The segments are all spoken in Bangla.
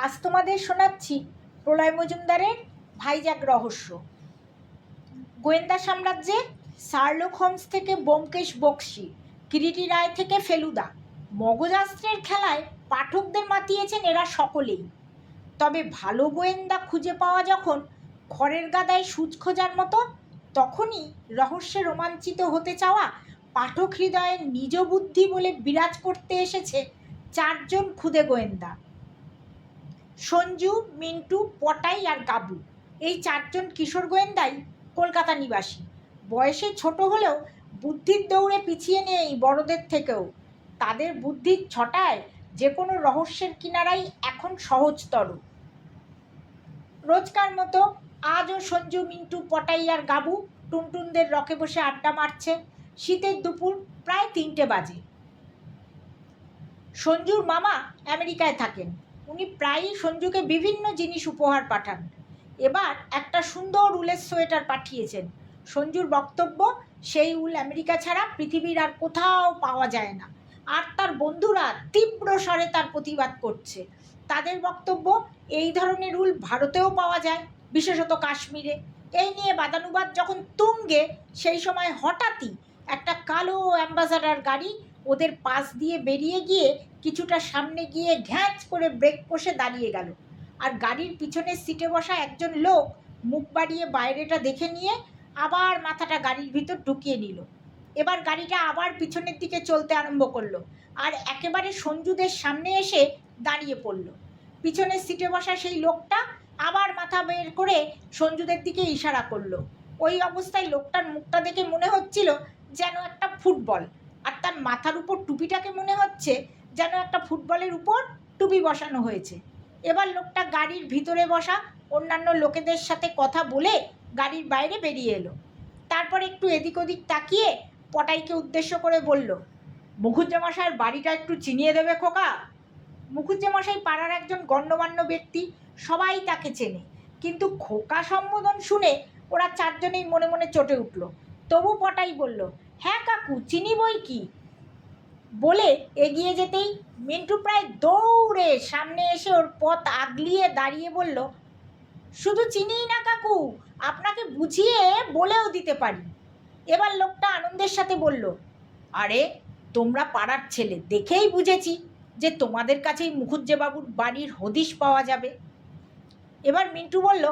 আজ তোমাদের শোনাচ্ছি প্রলয় মজুমদারের ভাইজাগ রহস্য। গোয়েন্দা সাম্রাজ্যে শার্লক হোমস থেকে ব্যোমকেশ বক্সী, কিরিটি রায় থেকে ফেলুদা, মগজাস্ত্রের খেলায় পাঠকদের মাতিয়েছেন এরা সকলেই। তবে ভালো গোয়েন্দা খুঁজে পাওয়া যখন খড়ের গাদায় সূচ খোঁজার মতো, তখনই রহস্যে রোমাঞ্চিত হতে চাওয়া পাঠক হৃদয়ের নিজ বুদ্ধি বলে বিরাজ করতে এসেছে চারজন খুদে গোয়েন্দা। সঞ্জু, মিন্টু, পটাই আর গাবু, এই চারজন কিশোর গোয়েন্দাই কলকাতা নিবাসী। বয়সে ছোট হলেও বুদ্ধির দৌড়ে পিছিয়ে নেই বড়দের থেকেও। তাদের বুদ্ধির ছটায় যে কোনো রহস্যের কিনারাই এখন সহজতর। রোজকার মতো আজও সঞ্জু, মিন্টু, পটাই আর গাবু টুনটুনদের রকে বসে আড্ডা মারছে। শীতের দুপুর, প্রায় 3টে বাজে। সঞ্জুর মামা আমেরিকায় থাকেন। উনি প্রায়ই সঞ্জুকে বিভিন্ন জিনিস উপহার পাঠান। এবার একটা সুন্দর উলের সোয়েটার পাঠিয়েছেন। সঞ্জুর বক্তব্য, সেই উল আমেরিকা ছাড়া পৃথিবীর আর কোথাও পাওয়া যায় না। আর তার বন্ধুরা তীব্র স্বরে তার প্রতিবাদ করছে। তাদের বক্তব্য, এই ধরনের উল ভারতেও পাওয়া যায়, বিশেষত কাশ্মীরে। এই নিয়ে বাদানুবাদ যখন তুঙ্গে, সেই সময় হঠাৎই একটা কালো অ্যাম্বাসাডার গাড়ি ওদের পাশ দিয়ে বেরিয়ে গিয়ে কিছুটা সামনে গিয়ে ঘ্যাঁচ করে ব্রেক কষে দাঁড়িয়ে গেল। আর গাড়ির পিছনের সিটে বসা একজন লোক মুখ বাড়িয়ে বাইরেটা দেখে নিয়ে আবার মাথাটা গাড়ির ভিতর ঢুকিয়ে নিল। এবার গাড়িটা আবার পিছনের দিকে চলতে আরম্ভ করলো আর একেবারে সঞ্জুদের সামনে এসে দাঁড়িয়ে পড়ল। পিছনের সিটে বসা সেই লোকটা আবার মাথা বের করে সঞ্জুদের দিকে ইশারা করলো। ওই অবস্থায় লোকটার মুখটা দেখে মনে হচ্ছিল যেন একটা ফুটবল, আর তার মাথার উপর টুপিটাকে মনে হচ্ছে যেন একটা ফুটবলের উপর টুপি বসানো হয়েছে। এবার লোকটা গাড়ির ভিতরে বসা অন্যান্য লোকেদের সাথে কথা বলে গাড়ির বাইরে বেরিয়ে এলো। তারপর একটু এদিক ওদিক তাকিয়ে পটাইকে উদ্দেশ্য করে বলল, মুখুজ্জেমশাইয়ের বাড়িটা একটু চিনিয়ে দেবে খোকা? মুখুজ্জেমশাই পাড়ার একজন গণ্যমান্য ব্যক্তি, সবাই তাকে চেনে। কিন্তু খোকা সম্বোধন শুনে ওরা চারজনেই মনে মনে চটে উঠল। তবু পটাই বলল, হ্যাঁ কাকু, চিনি বই কি। বলে এগিয়ে যেতেই মিন্টু প্রায় দৌড়ে সামনে এসে ওর পথ আগলিয়ে দাঁড়িয়ে বলল, শুধু চিনিই না কাকু, আপনাকে বুঝিয়ে বলেও দিতে পারি। এবার লোকটা আনন্দের সাথে বলল, আরে তোমরা পাড়ার ছেলে, দেখেই বুঝেছি যে তোমাদের কাছেই মুখুজ্জেবাবুর বাড়ির হদিশ পাওয়া যাবে। এবার মিন্টু বলল,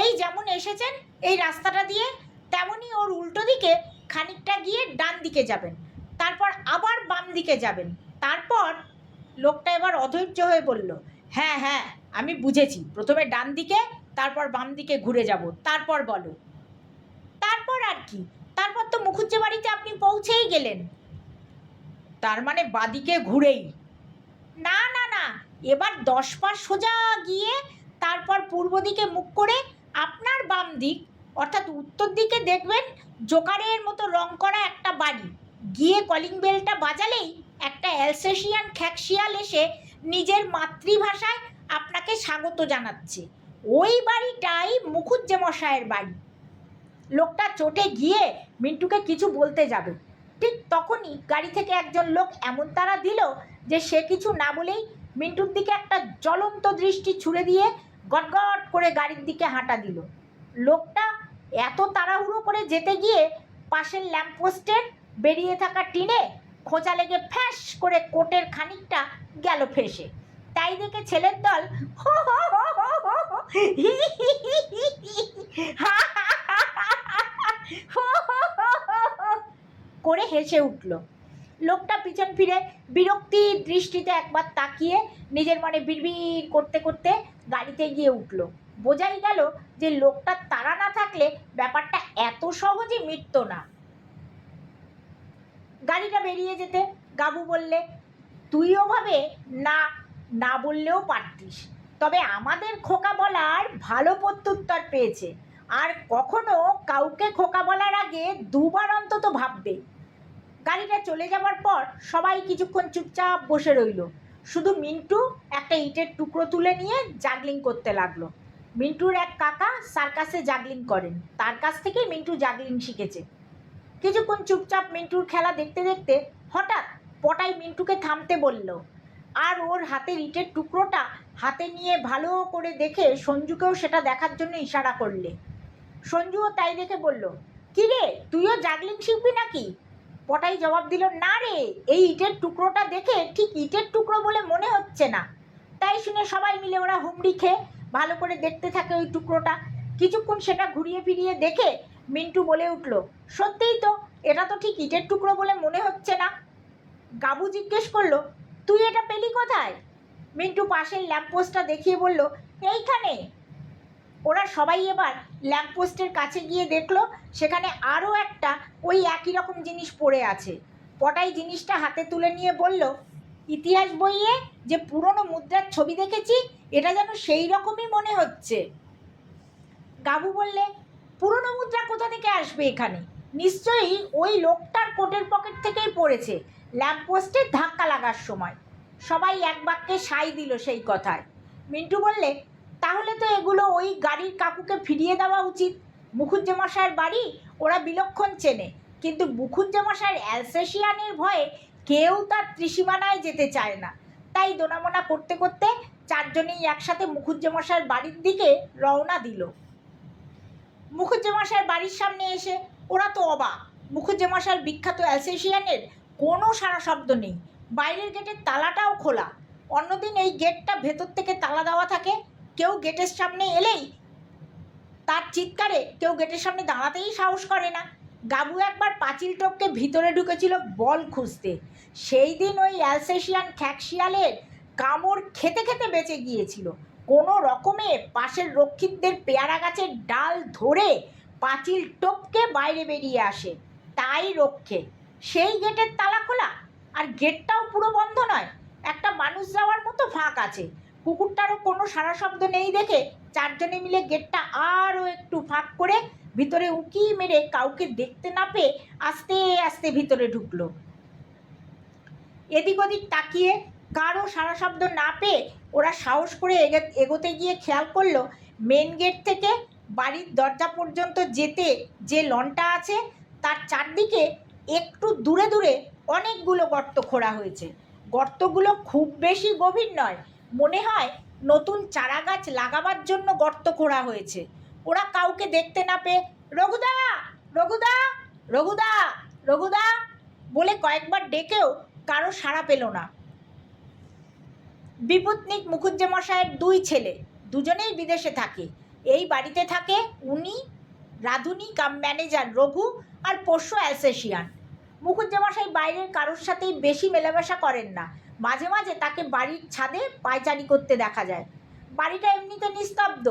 এই যেমন এসেছেন এই রাস্তাটা দিয়ে, তেমনই ওর উল্টো দিকে খানিকটা গিয়ে ডান দিকে যাবেন, তারপর আবার বাম দিকে যাবেন। তারপর লোকটা এবার অধৈর্য হয়ে বলল, হ্যাঁ হ্যাঁ আমি বুঝেছি, প্রথমে ডান দিকে, তারপর বাম দিকে ঘুরে যাব, তারপর বলো। তারপর আর কি, তারপর তো মুখুজ্জে বাড়িতে আপনি পৌঁছেই গেলেন। তার মানে বাদিকে ঘুরেই? না না না, এবার 10 পা সোজা গিয়ে তারপর পূর্ব দিকে মুখ করে আপনার বাম দিক অর্থাৎ উত্তর দিকে দেখবেন জোকারের মতো রং করা একটা বাড়ি। গিয়ে কলিং বেলটা বাজালেই একটা অ্যালসেশিয়ান খ্যাকশিয়াল এসে নিজের মাতৃভাষায় আপনাকে স্বাগত জানাচ্ছে। ওই বাড়িটাই মুখুজ্জেমশায়ের বাড়ি। লোকটা চটে গিয়ে মিন্টুকে কিছু বলতে যাবে, ঠিক তখনই গাড়ি থেকে একজন লোক এমন তাড়া দিল যে সে কিছু না বলেই মিন্টুর দিকে একটা জ্বলন্ত দৃষ্টি ছুড়ে দিয়ে গটগট করে গাড়ির দিকে হাঁটা দিল। লোকটা এত তাড়াহুড়ো করে যেতে গিয়ে পাশের ল্যাম্পপোস্টের বেরিয়ে থাকা টিনে খোঁচা লেগে ফ্যাস করে কোটের খানিকটা গেল ফেসে। তাই দেখে ছেলের দল করে হেসে উঠল। লোকটা পিছন ফিরে বিরক্তির দৃষ্টিতে একবার তাকিয়ে নিজের মনে বিড়বিড় করতে করতে গাড়িতে গিয়ে উঠল। বোঝাই গেল যে লোকটার তাড়া না থাকলে ব্যাপারটা এত সহজে মিটত না। গাড়িটা বেরিয়ে যেতে গাবু বললে, তুইও ভাবে না না বললেও পারতিস, তবে আমাদের খোকা বলার ভালো প্রত্যুত্তর পেয়েছে, আর কখনো কাউকে খোকা বলার আগে 2 বার অন্তত ভাববে। গাড়িটা চলে যাবার পর সবাই কিছুক্ষণ চুপচাপ বসে রইল। শুধু মিন্টু একটা ইটের টুকরো তুলে নিয়ে জাগলিং করতে লাগলো। মিন্টুর এক কাকা সার্কাসে জাগলিং করেন, তার কাছ থেকেই মিন্টু জাগলিং শিখেছে। কিছুক্ষণ চুপচাপ মিন্টুর খেলা দেখতে দেখতে হঠাৎ পটাই মিন্টুকে থামতে বলল, আর ওর হাতের ইটের টুকরোটা হাতে নিয়ে ভালো করে দেখে সঞ্জুকেও সেটা দেখার জন্য ইশারা করলে। সঞ্জুও তাই দেখে বলল, কি রে, তুইও জাগলিং শিখবি নাকি? পটাই জবাব দিল, না রে, এই ইটের টুকরোটা দেখে ঠিক ইটের টুকরো বলে মনে হচ্ছে না। তাই শুনে সবাই মিলে ওরা হুমড়ি খেয়ে ভালো করে দেখতে থাকে ওই টুকরোটা। কিছুক্ষণ সেটা ঘুরিয়ে ফিরিয়ে দেখে মিন্টু বলে উঠল, সত্যিই তো, এটা তো ঠিক ইটের টুকরো বলে মনে হচ্ছে না। গাবু জিজ্ঞেস করলো, তুই এটা পেলি কোথায়? মিন্টু পাশের ল্যাম্পপোস্টটা দেখিয়ে বলল, এইখানে। ওরা সবাই এবার ল্যাম্পপোস্টের কাছে গিয়ে দেখলো সেখানে আরও একটা ওই একই রকম জিনিস পড়ে আছে। পটাই জিনিসটা হাতে তুলে নিয়ে বলল, ইতিহাস বইয়ে যে পুরনো মুদ্রার ছবি দেখেছি, এটা যেন সেই রকমই মনে হচ্ছে। গাবু বললে, পুরনো মুদ্রা কোথা থেকে আসবে এখানে? নিশ্চয়ই ওই লোকটার কোটের পকেট থেকেই পড়েছে ল্যাম্পপোস্টে ধাক্কা লাগার সময়। সবাই এক বাক্যে সাই দিল সেই কথায়। মিন্টু বললে, তাহলে তো এগুলো ওই গাড়ির কাকুকে ফিরিয়ে দেওয়া উচিত। মুখুজ্জেমশায়ের বাড়ি ওরা বিলক্ষণ চেনে, কিন্তু মুখুজ্জেমশায়ের অ্যালসেশিয়ানের ভয়ে কেউ তার ত্রিসীমানায় যেতে চায় না। তাই দোনামোনা করতে করতে চারজনেই একসাথে মুখুজ্জেমশায়ের বাড়ির দিকে রওনা দিল। মুখুজ্জেমশায়ের বাড়ির সামনে এসে ওরা তো অবাক। মুখুজ্জেমশায়ের বিখ্যাত অ্যালসেশিয়ানের কোনো সারা শব্দ নেই, বাইরের গেটের তালাটাও খোলা। অন্যদিন এই গেটটা ভেতর থেকে তালা দেওয়া থাকে, কেউ গেটের সামনে এলেই তার চিৎকারে কেউ গেটের সামনে দাঁড়াতেই সাহস করে না। গাবু একবার পাঁচিল টপকে ভিতরে ঢুকেছিল বল খুঁজতে। সেই দিন ওই অ্যালসেশিয়ান খ্যাকশিয়ালের কামড় খেতে খেতে বেঁচে গিয়েছিল। কোনো রকমে পাশের রক্ষিতদের পেয়ারা গাছের ডাল ধরে পাঁচিল টপকে বাইরে বেরিয়ে আসে, তাই রক্ষে। সেই গেটের তালা খোলা, আর গেটটাও পুরো বন্ধ নয়, একটা মানুষ যাওয়ার মতো ফাঁক আছে। কুকুরটারও কোনো সারা শব্দ নেই দেখে চারজনে মিলে গেটটা আরও একটু ফাঁক করে ভিতরে উঁকি মেরে কাউকে দেখতে না পেয়ে আস্তে আস্তে ভিতরে ঢুকলো। এদিক ওদিক তাকিয়ে কারও সারা শব্দ না পেয়ে ওরা সাহস করে এগোতে গিয়ে খেয়াল করলো মেন গেট থেকে বাড়ির দরজা পর্যন্ত যেতে যে লনটা আছে তার চারদিকে একটু দূরে দূরে অনেকগুলো গর্ত খোঁড়া হয়েছে। গর্তগুলো খুব বেশি গভীর নয়, মনে হয় নতুন চারা গাছ লাগাবার জন্য গর্ত খোঁড়া হয়েছে। ওরা কাউকে দেখতে না পেয়ে রঘুদা, রঘুদা, রঘুদা, রঘুদা বলে কয়েকবার ডেকেও কারো সাড়া পেল না। বিপত্নিক মুখুজ্জেমশায়ের দুই ছেলে, দুজনেই বিদেশে থাকে। এই বাড়িতে থাকে উনি, রাঁধুনি কাম ম্যানেজার রঘু, আর পোষ্য অ্যালসেশিয়ান। মুখুজ্জেমশাই বাইরের কারোর সাথেই বেশি মেলামেশা করেন না, মাঝে মাঝে তাকে বাড়ির ছাদে পায়চারি করতে দেখা যায়। বাড়িটা এমনিতে নিস্তব্ধ,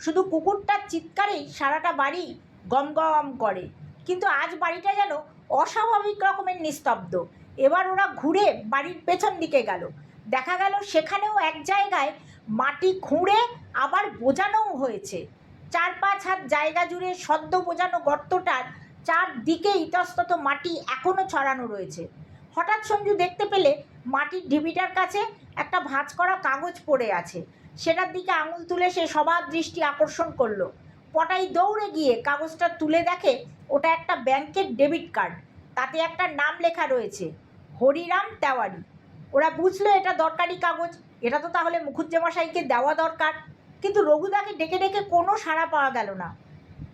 শুধু কুকুরটার চিৎকারেই সারাটা বাড়ি গম গম করে। কিন্তু আজ বাড়িটা যেন অস্বাভাবিক রকমের নিস্তব্ধ। এবার ওরা ঘুরে বাড়ির পেছন দিকে গেল। দেখা গেল সেখানেও এক জায়গায় মাটি খুঁড়ে আবার বোজানোও হয়েছে। 4-5 হাত জায়গা জুড়ে সদ্য বোজানো গর্তটার চারদিকে ইতস্তত মাটি এখনও ছড়ানো রয়েছে। হঠাৎ সঞ্জু দেখতে পেলে মাটির ঢিবিটার কাছে একটা ভাঁজ করা কাগজ পড়ে আছে। সেটার দিকে আঙুল তুলে সে সবার দৃষ্টি আকর্ষণ করলো। পটাই দৌড়ে গিয়ে কাগজটা তুলে দেখে ওটা একটা ব্যাংকের ডেবিট কার্ড। তাতে একটা নাম লেখা রয়েছে, হরিরাম তেওয়ারি। ওরা বুঝলো এটা দরকারি কাগজ, এটা তো তাহলে মুখুজ্জেমশাইকে দেওয়া দরকার। কিন্তু রঘুদাকে ডেকে ডেকে কোনো সাড়া পাওয়া গেল না।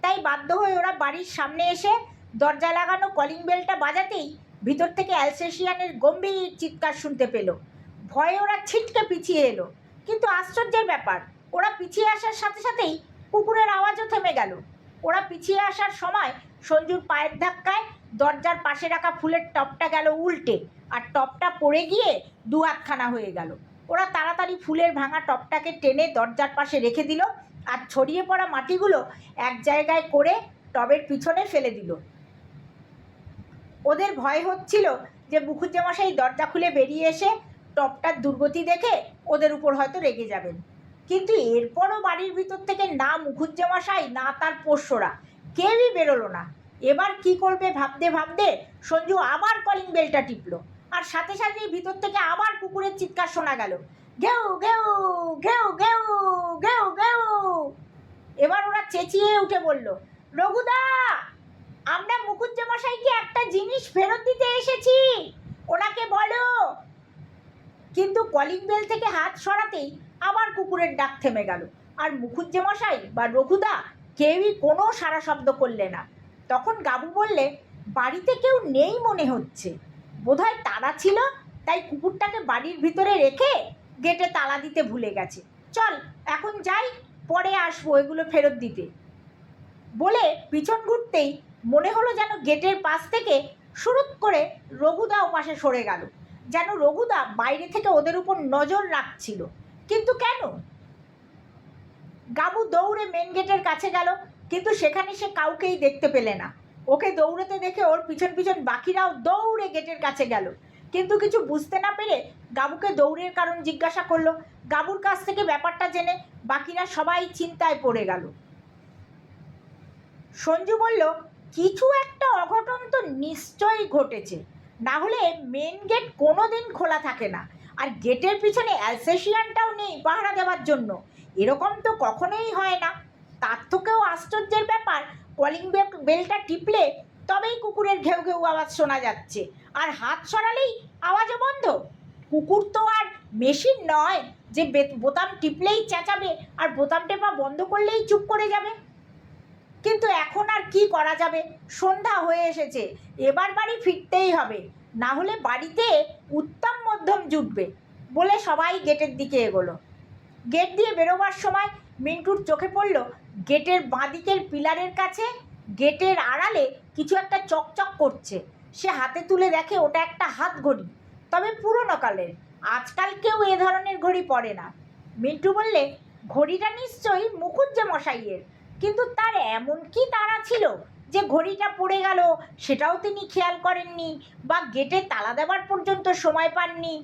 তাই বাধ্য হয়ে ওরা বাড়ির সামনে এসে দরজা লাগানো কলিং বেলটা বাজাতেই ভিতর থেকে অ্যালসেশিয়ানের গম্ভীর চিৎকার শুনতে পেল। ভয়ে ওরা ছিটকে পিছিয়ে এলো, কিন্তু আশ্চর্যের ব্যাপার, ওরা পিছিয়ে আসার সাথে সাথেই কুকুরের আওয়াজও থেমে গেল। ওরা পিছিয়ে আসার সময় সঞ্জুর পায়ের ধাক্কায় দরজার পাশে রাখা ফুলের টপটা গেল উল্টে, আর টপটা পড়ে গিয়ে 2 হাতখানা হয়ে গেল। ওরা তাড়াতাড়ি ফুলের ভাঙা টপটাকে টেনে দরজার পাশে রেখে দিল, আর ছড়িয়ে পড়া মাটিগুলো এক জায়গায় করে টবের পিছনে ফেলে দিল। ওদের ভয় হচ্ছিল যে মুখুজ্জেমশাই দরজা খুলে বেরিয়ে এসে টপটার দুর্গতি দেখে ওদের উপর হয়তো রেগে যাবেন। কিন্তু এরপরও বাড়ির ভিতর থেকে না মুখুজ্জেমশাই না তার পোষ্যরা কেউই বেরোলো না। এবার কি করবে ভাবতে ভাবতে সঞ্জু আবার কলিং বেলটা টিপলো, আর সাথে সাথেই ভিতর থেকে আবার কুকুরের চিৎকার শোনা গেল, ঘেউ ঘেউ ঘেউ ঘেউ ঘেউ ঘেউ। এবার ওরা চেঁচিয়ে উঠে বলল, রঘুদা, আমরা মুখুজ্জেমশাইকে একটা জিনিস ফেরত দিতে এসেছি, ওনাকে বলো। কিন্তু কলিং বেল থেকে হাত সরাতেই আবার কুকুরের ডাক থেমে গেল, আর মুখুজ্জেমশাই বা রঘুদা কেউই কোনো সাড়া শব্দ করলে না। তখন গাবু বললে, বাড়িতে কেউ নেই মনে হচ্ছে, বোধহয় তাড়া ছিল, তাই কুকুরটাকে বাড়ির ভিতরে রেখে গেটে তালা দিতে ভুলে গেছে। চল এখন যাই, পরে আসবো এগুলো ফেরত দিতে। বলে পিছন ঘুরতেই মনে হলো যেন গেটের পাশ থেকে শুরুত করে রঘুদা ওপাশে সরে গেল, যেন রঘুদা বাইরে থেকে ওদের উপর নজর রাখছিল। কিন্তু কেন? গাবু দৌড়ে মেন গেটের কাছে গেল, কিন্তু সেখানে সে কাউকেই দেখতে পেলে না। ওকে দৌড়াতে দেখে ওর পিছন পিছন বাকিরাও দৌড়ে গেটের কাছে গেল, কিন্তু কিছু বুঝতে না পেরে গাবুকে দৌড়ের কারণ জিজ্ঞাসা করলো। গাবুর কাছ থেকে ব্যাপারটা জেনে বাকিরা সবাই চিন্তায় পড়ে গেল। সঞ্জু বলল, কিছু একটা অঘটন তো নিশ্চয়ই ঘটেছে, না হলে মেন গেট কোনো দিন খোলা থাকে না, আর গেটের পিছনে অ্যালসেশিয়ানটাও নেই পাহারা দেওয়ার জন্য। এরকম তো কখনোই হয় না। তার থেকেও আশ্চর্যের ব্যাপার, কলিং বেলটা টিপলে তবেই কুকুরের ঘেউ ঘেউ আওয়াজ শোনা যাচ্ছে, আর হাত সরালেই আওয়াজও বন্ধ। কুকুর তো আর মেশিন নয় যে বোতাম টিপলেই চেঁচাবে আর বোতাম টেপা বন্ধ করলেই চুপ করে যাবে। কিন্তু এখন আর কি করা যাবে, সন্ধ্যা হয়ে এসেছে, এবার বাড়ি ফিরতেই হবে, না হলে বাড়িতে উত্তম মধ্যম জুটবে বলে সবাই গেটের দিকে এগোলো। গেট দিয়ে বেরোবার সময় মিন্টুর চোখে পড়ল গেটের বাঁদিকের পিলারের কাছে গেটের আড়ালে কিছু একটা চকচক করছে। সে হাতে তুলে দেখে ওটা একটা হাত ঘড়ি, তবে পুরোনো কালের, আজকাল কেউ এ ধরনের ঘড়ি পরে না। মিন্টু বললে, ঘড়িটা নিশ্চয়ই মুখুজ্জেমশাইয়ের, কিন্তু তার এমন কি তাড়া ছিল যে ঘড়িটা পড়ে গেল সেটাও তিনি খেয়াল করেননি, বা গেটে তালা দেওয়ার পর্যন্ত সময় পাননি।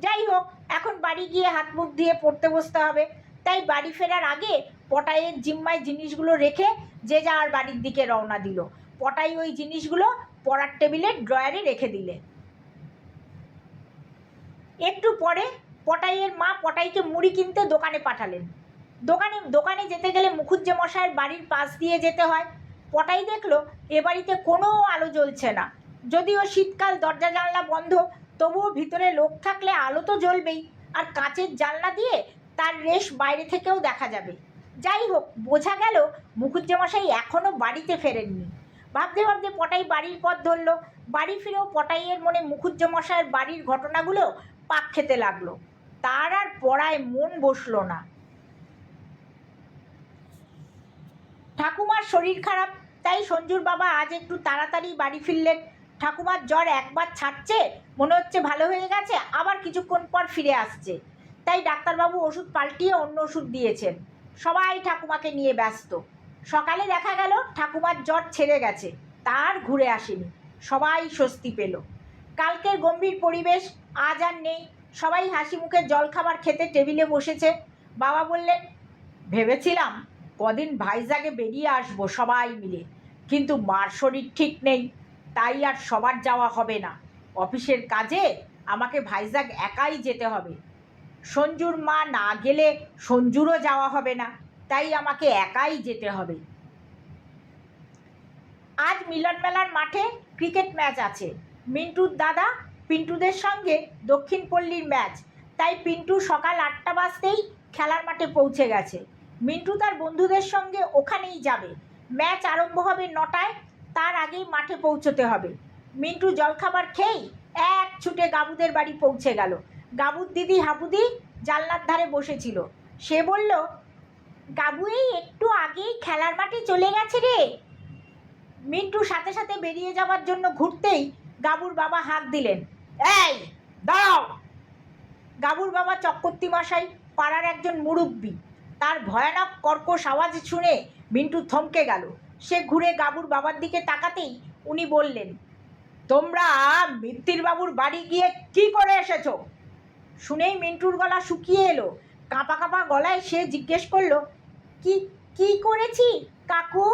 যাই হোক, এখন বাড়ি গিয়ে হাত মুখ দিয়ে পড়তে বসতে হবে, তাই বাড়ি ফেরার আগে পটাইয়ের জিম্মায় জিনিসগুলো রেখে যে যার বাড়ির দিকে রওনা দিল। পটাই ওই জিনিসগুলো পড়ার টেবিলের ড্রয়ারে রেখে দিলে। একটু পরে পটাইয়ের মা পটাইকে মুড়ি কিনতে দোকানে পাঠালেন। দোকানে যেতে গেলে মুখুজ্জেমশাইয়ের বাড়ির পাশ দিয়ে যেতে হয়। পটাই দেখলো এ বাড়িতে কোনো আলো জ্বলছে না, যদিও শীতকাল, দরজা জানলা বন্ধ, তবুও ভিতরে লোক থাকলে আলো তো জ্বলবেই, আর কাঁচের জানলা দিয়ে তার রেশ বাইরে থেকেও দেখা যাবে। যাই হোক, বোঝা গেল মুখুজ্জেমশাই এখনও বাড়িতে ফেরেননি। ভাবতে ভাবতে পটাই বাড়ির পথ ধরল। বাড়ি ফিরেও পটাইয়ের মনে মুখুজ্জেমশাইয়ের বাড়ির ঘটনাগুলো পাক খেতে লাগলো। তার আর পড়ায় মন বসলো না। ঠাকুমার শরীর খারাপ, তাই সঞ্জুর বাবা আজ একটু তাড়াতাড়ি বাড়ি ফিরলেন। ঠাকুমার জ্বর একবার ছাড়ছে, মনে হচ্ছে ভালো হয়ে গেছে, আবার কিছুক্ষণ পর ফিরে আসছে, তাই ডাক্তারবাবু ওষুধ পাল্টিয়ে অন্য ওষুধ দিয়েছেন। সবাই ঠাকুমাকে নিয়ে ব্যস্ত। সকালে দেখা গেল ঠাকুমার জ্বর ছেড়ে গেছে, তার ঘুরে আসেনি। সবাই স্বস্তি পেল। কালকের গম্ভীর পরিবেশ আজ আর নেই। সবাই হাসি মুখে জলখাবার খেতে টেবিলে বসেছে। বাবা বললেন, ভেবেছিলাম কদিন ভাইজাগে বেরিয়ে আসবো সবাই মিলে, কিন্তু মার শরীর ঠিক নেই, তাই আর সবার যাওয়া হবে না। অফিসের কাজে আমাকে ভাইজাগ একাই যেতে হবে। সঞ্জুর মা না গেলে সঞ্জুরও যাওয়া হবে না, তাই আমাকে একাই যেতে হবে। আজ মিলন মেলার মাঠে ক্রিকেট ম্যাচ আছে। মিন্টুর দাদা পিন্টুদের সঙ্গে দক্ষিণ পল্লীর ম্যাচ, তাই পিন্টু সকাল 8টা বাজতেই খেলার মাঠে পৌঁছে গেছে। মিন্টু তার বন্ধুদের সঙ্গে ওখানেই যাবে। ম্যাচ আরম্ভ হবে 9টায়, তার আগেই মাঠে পৌঁছতে হবে। মিন্টু জলখাবার খেয়েই এক ছুটে গাবুদের বাড়ি পৌঁছে গেল। গাবুর দিদি হাবুদি জানলার ধারে বসেছিল। সে বলল, গাবু এই একটু আগেই খেলার মাঠে চলে গেছে রে। মিন্টু সাথে সাথে বেরিয়ে যাওয়ার জন্য ঘুরতেই গাবুর বাবা হাঁক দিলেন, এই দাঁড়াও। গাবুর বাবা চক্রবর্তী মশাই, পাড়ার একজন মুরব্বী। তার ভয়ানক কর্কশ আওয়াজ শুনে মিন্টু থমকে গেল। সে ঘুরে গাবুর বাবার দিকে তাকাতেই উনি বললেন, তোমরা মিত্তির বাবুর বাড়ি গিয়ে কি করে এসেছো? শুনেই মিন্টুর গলা শুকিয়ে এলো। কাঁপা কাঁপা গলায় সে জিজ্ঞেস করলো, কি কি করেছি কাকু?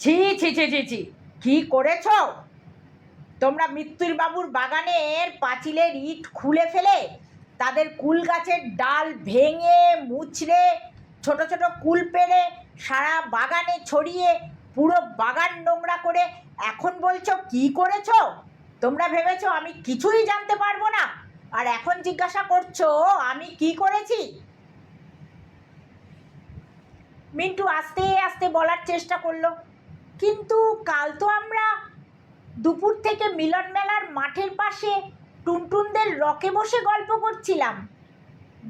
ছি ছি ছি ছি ছি, কি করেছ? তোমরা মিত্তির বাবুর বাগানের পাঁচিলের ইট খুলে ফেলে তাদের কুল গাছের ডাল ভেঙে মুচড়ে ছোট ছোট কুল পেড়ে সারা বাগানে ছড়িয়ে পুরো বাগান নোংরা করে এখন বলছো কি করেছো? তোমরা ভেবেছো আমি কিছুই জানতে পারবো না? আর এখন জিজ্ঞাসা করছো আমি কি করেছি? মিন্টু আস্তে আস্তে বলার চেষ্টা করলো, কিন্তু কাল তো আমরা দুপুর থেকে মিলন মেলার মাঠের পাশে টুনটুনদের রকে বসে গল্প করছিলাম।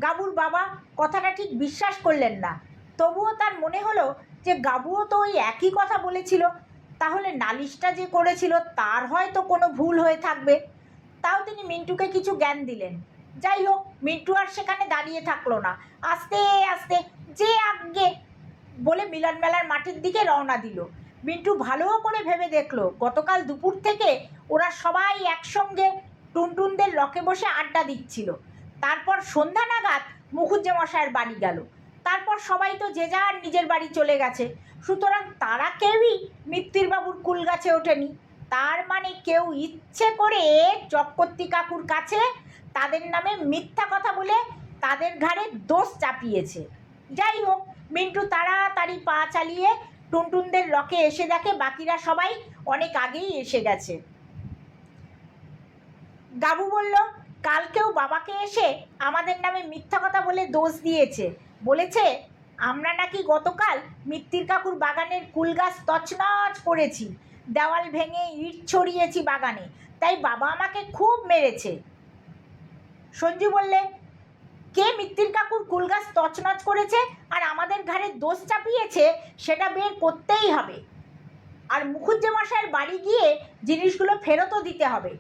গাবুর বাবা কথাটা ঠিক বিশ্বাস করলেন না, তবুও তার মনে হলো যে গাবুও তো ওই একই কথা বলেছিল, তাহলে নালিশটা যে করেছিল তার হয়তো কোনো ভুল হয়ে থাকবে। তাও তিনি মিন্টুকে কিছু জ্ঞান দিলেন। যাই হোক, মিন্টু আর সেখানে দাঁড়িয়ে থাকলো না, আস্তে আস্তে যে আগে বলে মিলন মেলার মাঠের দিকে রওনা দিল। মিন্টু ভালো করে ভেবে দেখলো, গতকাল দুপুর থেকে ওরা সবাই একসঙ্গে টুনটুনদের রকে বসে আড্ডা দিচ্ছিল। তারপর সন্ধ্যা নাগাদ মুখুজ্জেমশায়ের বাড়ি গেল। তারপর সবাই তো যে যার নিজের বাড়ি চলে গেছে, সুতরাং তারা কেউই মিত্তিরবাবুর কুল গাছে ওঠেনি। তার মানে কেউ ইচ্ছে করে চক্রবর্তী কাকুর কাছে তাদের নামে মিথ্যা কথা বলে তাদের ঘাড়ে দোষ চাপিয়েছে। যাই হোক, মিন্টু তাড়াতাড়ি পা চালিয়ে টুনটুনদের রকে এসে দেখে বাকিরা সবাই অনেক আগেই এসে গেছে। গাবু বলল, কালকেও বাবাকে এসে আমাদের নামে মিথ্যা কথা বলে দোষ দিয়েছে, বলেছে আমরা নাকি গতকাল মিত্তির কাকুর বাগানের কুল গাছ তছনছ করেছি, দেওয়াল ভেঙে ইট ছড়িয়েছি বাগানে, তাই বাবা আমাকে খুব মেরেছে। সঞ্জু বললে, কে মিত্তির কাকুর কুল গাছ তছনছ করেছে আর আমাদের ঘাড়ে দোষ চাপিয়েছে সেটা বের করতেই হবে, আর মুখুজ্জেমশায়ের বাড়ি গিয়ে জিনিসগুলো ফেরতও দিতে হবে।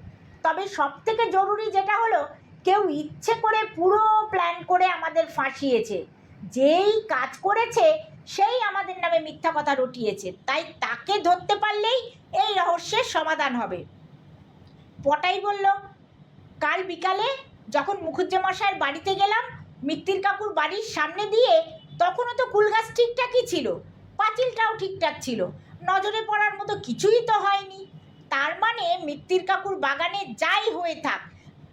তবে সব থেকে জরুরি যেটা হলো, কেউ ইচ্ছে করে পুরো প্ল্যান করে আমাদের ফাঁসিয়েছে, যেই কাজ করেছে সেই আমাদের নামে মিথ্যা কথা রটিয়েছে, তাই তাকে ধরতে পারলেই এই রহস্যের সমাধান হবে। পটাই বলল, কাল বিকালে যখন মুখুজ্জেমশায়ের বাড়িতে গেলাম মিত্তির কাকুর বাড়ির সামনে দিয়ে, তখনও তো কুল গাছ ঠিকঠাকই ছিল, পাঁচিলটাও ঠিকঠাক ছিল, নজরে পড়ার মতো কিছুই তো হয়নি। তার মানে মিত্তির কাকুর বাগানে যাই হয়ে থাক,